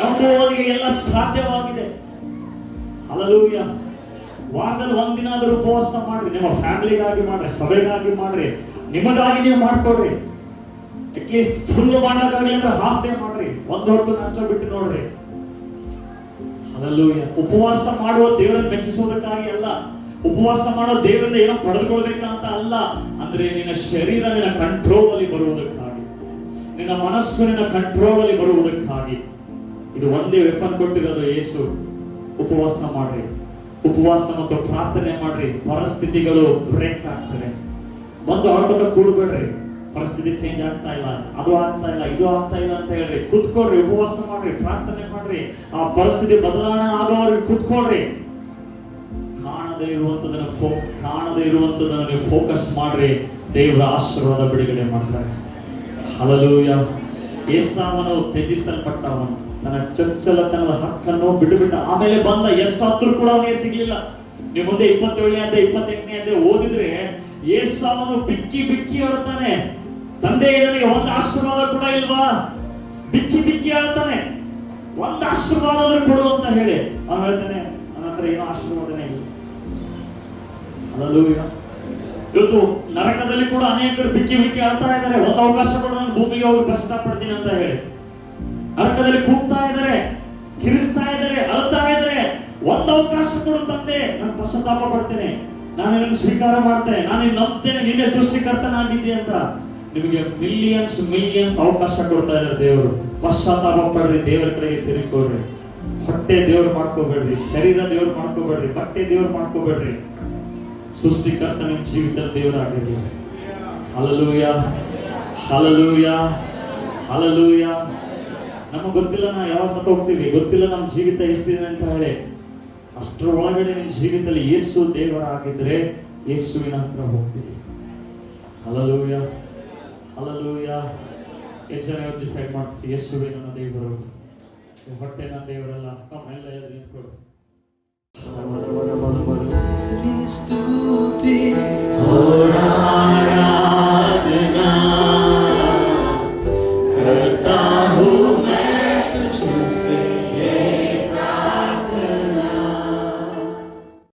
ನಂಬುವವರಿಗೆ ಎಲ್ಲ ಸಾಧ್ಯವಾಗಿದೆ. ಹಲ್ಲೆಲೂಯಾ. ವಾರದಲ್ಲಿ ಒಂದಿನ ಆದ್ರೂ ಉಪವಾಸ ಮಾಡ್ರಿ. ನಿಮ್ಮ ಫ್ಯಾಮಿಲಿಗಾಗಿ ಮಾಡ್ರಿ, ಸಭೆಗಾಗಿ ಮಾಡ್ರಿ, ನಿಮಗಾಗಿ ನೀವು ಮಾಡ್ಕೊಡ್ರಿ. ಅಟ್ಲೀಸ್ಟ್ ಫುಲ್ ಮಾಡಕ್ಕಾಗಲಿ ಅಂದ್ರೆ ಹಾಫ್ ಡೇ ಮಾಡ್ರಿ, ಒಂದು ಹೊತ್ತು ನಷ್ಟ ಬಿಟ್ಟು ನೋಡ್ರಿ. ಹಲ್ಲೆಲೂಯಾ. ಉಪವಾಸ ಮಾಡುವ ದೇವರನ್ನು ಮೆಚ್ಚಿಸೋದಕ್ಕಾಗಿ ಅಲ್ಲ, ಉಪವಾಸ ಮಾಡೋ ದೇವರಿಂದ ಏನೋ ಪಡೆದುಕೊಳ್ಬೇಕಂತ ಅಲ್ಲ. ಅಂದ್ರೆ ನಿನ್ನ ಶರೀರ ನಿನ್ನ ಕಂಟ್ರೋಲ್ ಅಲ್ಲಿ ಬರುವುದಕ್ಕಾಗಿ, ನಿನ್ನ ಮನಸ್ಸು ನಿನ್ನ ಕಂಟ್ರೋಲ್ ಅಲ್ಲಿ ಬರುವುದಕ್ಕಾಗಿ ಇದು ಒಂದೇ ವೆಪನ್ ಕೊಟ್ಟಿರೋದು ಯೇಸು. ಉಪವಾಸ ಮಾಡ್ರಿ, ಉಪವಾಸ ಮತ್ತು ಪ್ರಾರ್ಥನೆ ಮಾಡ್ರಿ. ಪರಿಸ್ಥಿತಿಗಳು ಬ್ರೇಕ್ ಆಗ್ತದೆ. ಒಂದು ಆಟೋದ ಕೂಡಬೇಡ್ರಿ, ಪರಿಸ್ಥಿತಿ ಚೇಂಜ್ ಆಗ್ತಾ ಇಲ್ಲ, ಅದು ಆಗ್ತಾ ಇಲ್ಲ, ಇದು ಆಗ್ತಾ ಇಲ್ಲ ಅಂತ ಹೇಳ್ರಿ. ಕುತ್ಕೊಳ್ರಿ, ಉಪವಾಸ ಮಾಡ್ರಿ, ಪ್ರಾರ್ಥನೆ ಮಾಡ್ರಿ. ಆ ಪರಿಸ್ಥಿತಿ ಬದಲಾವಣೆ ಆಗೋವರೆಗೆ ಕುತ್ಕೊಳ್ರಿ. ಕಾಣದೇ ಇರುವಂತದನ್ನು ನೀವು ಫೋಕಸ್ ಮಾಡ್ರಿ. ದೇವರ ಆಶೀರ್ವಾದ ಬಿಡುಗಡೆ ಮಾಡ್ತಾರೆ. ಹಲ್ಲೆಲೂಯಾ. ಏಸಾವನು ತ್ಯಜಿಸಲ್ಪಟ್ಟವನು, ತನ್ನ ಚೊಚ್ಚಲತನದ ಹಕ್ಕನ್ನು ಬಿಟ್ಟು ಆಮೇಲೆ ಬಂದ. ಎಷ್ಟಾದ್ರೂ ಕೂಡ ಅವನಿಗೆ ಸಿಗ್ಲಿಲ್ಲ. ನೀವು ಮುಂದೆ 27ನೇ ಅಧ್ಯಾಯ 28ನೇ ಅಧ್ಯಾಯ ಓದಿದ್ರೆ ಏಸಾವನು ಬಿಕ್ಕಿ ಬಿಕ್ಕಿ ಹೇಳ್ತಾನೆ, ತಂದೆ ನನಗೆ ಒಂದು ಆಶೀರ್ವಾದ ಕೂಡ ಇಲ್ವಾ? ಬಿಕ್ಕಿ ಬಿಕ್ಕಿ ಹೇಳ್ತಾನೆ, ಒಂದು ಆಶೀರ್ವಾದ ಕೊಡು ಅಂತ ಹೇಳಿ. ಅವನು ಹೇಳ್ತಾನೆ, ನನ್ನ ಹತ್ರ ಏನೋ ಆಶೀರ್ವಾದನೇ ಇಲ್ಲ. ಹಲ್ಲೆಲೂಯಾ. ಇವತ್ತು ನರಕದಲ್ಲಿ ಕೂಡ ಅನೇಕರು ಬಿಕ್ಕಿ ಬಿಕ್ಕಿ ಹೇಳ್ತಾ ಇದ್ದಾರೆ, ಒಂದು ಅವಕಾಶ ಕೊಡು, ನಾನು ಭೂಮಿಗೆ ಹೋಗಿ ಪಶ್ಚಾತ್ತಾಪ ಪಡ್ತೀನಿ ಅಂತ ಹೇಳಿ. ನರಕದಲ್ಲಿ ಕೂಗ್ತಾ ಇದ್ದಾರೆ, ಕಿರಿಸ್ತಾ ಇದ್ದಾರೆ, ಅಳ್ತಾ ಇದ್ದಾರೆ. ಒಂದು ಅವಕಾಶ ಕೊಡು ತಂದೆ, ನಾನು ಪಶ್ಚಾತ್ತಾಪ ಪಡ್ತೇನೆ, ನಾನು ನಿನ್ನ ಸ್ವೀಕಾರ ಮಾಡ್ತೇನೆ, ನಾನು ನಿನ್ನ ನಂಬ್ತೇನೆ, ನಿನ್ನೆ ಸೃಷ್ಟಿಕರ್ತನಾಗಿದ್ದೆ ಅಂತ. ನಿಮಗೆ ಮಿಲಿಯನ್ಸ್ ಅವಕಾಶ ಕೊಡ್ತಾ ಇದ್ದಾರೆ ದೇವರು. ಪಶ್ಚಾತ್ತಾಪ ಪಡ್ರಿ, ದೇವರ ಕಡೆಗೆ ತಿರುಗಿಕೊಡ್ರಿ. ಹೊಟ್ಟೆ ದೇವ್ರು ಮಾಡ್ಕೋಬೇಡ್ರಿ, ಶರೀರ ದೇವ್ರು ಮಾಡ್ಕೋಬೇಡ್ರಿ, ಬಟ್ಟೆ ದೇವ್ರು ಮಾಡ್ಕೋಬೇಡ್ರಿ. ಸೃಷ್ಟಿಕರ್ತ ನಿಮ್ಮ ಜೀವಿತದಲ್ಲಿ ದೇವರಾಗಿರಲಿ. Hallelujah, hallelujah, hallelujah. ನಮಗೆ ಗೊತ್ತಿಲ್ಲ ನಾವು ಯಾವಾಗ ಸತ್ತ ಹೋಗ್ತೀವಿ, ಗೊತ್ತಿಲ್ಲ ನಮ್ಮ ಜೀವಿತ ಎಷ್ಟಿದೆ ಅಂತ ಹೇಳಿ. ಅಷ್ಟರ ಒಳಗಡೆ ನಿಮ್ಮ ಜೀವಿತದಲ್ಲಿ ಯೇಸು ದೇವರಾಗಿದ್ರೆ ಯೇಸುವಿನ ಹತ್ರ ಹೋಗ್ತೀವಿ. Hallelujah, hallelujah. ಎಷ್ಟು ಜನ ಡಿಸೈಡ್ ಮಾಡ್ತೀವಿ ಯೇಸುವೇ ನನ್ನ ದೇವರು, ಹೊಟ್ಟೆ ನನ್ನ ದೇವರಲ್ಲ. ಎಲ್ಲ ಎದ್ದು ನಿಂತ್ಕೊಡು. ಸ್ತುತಿ, ಆರಾಧನಾ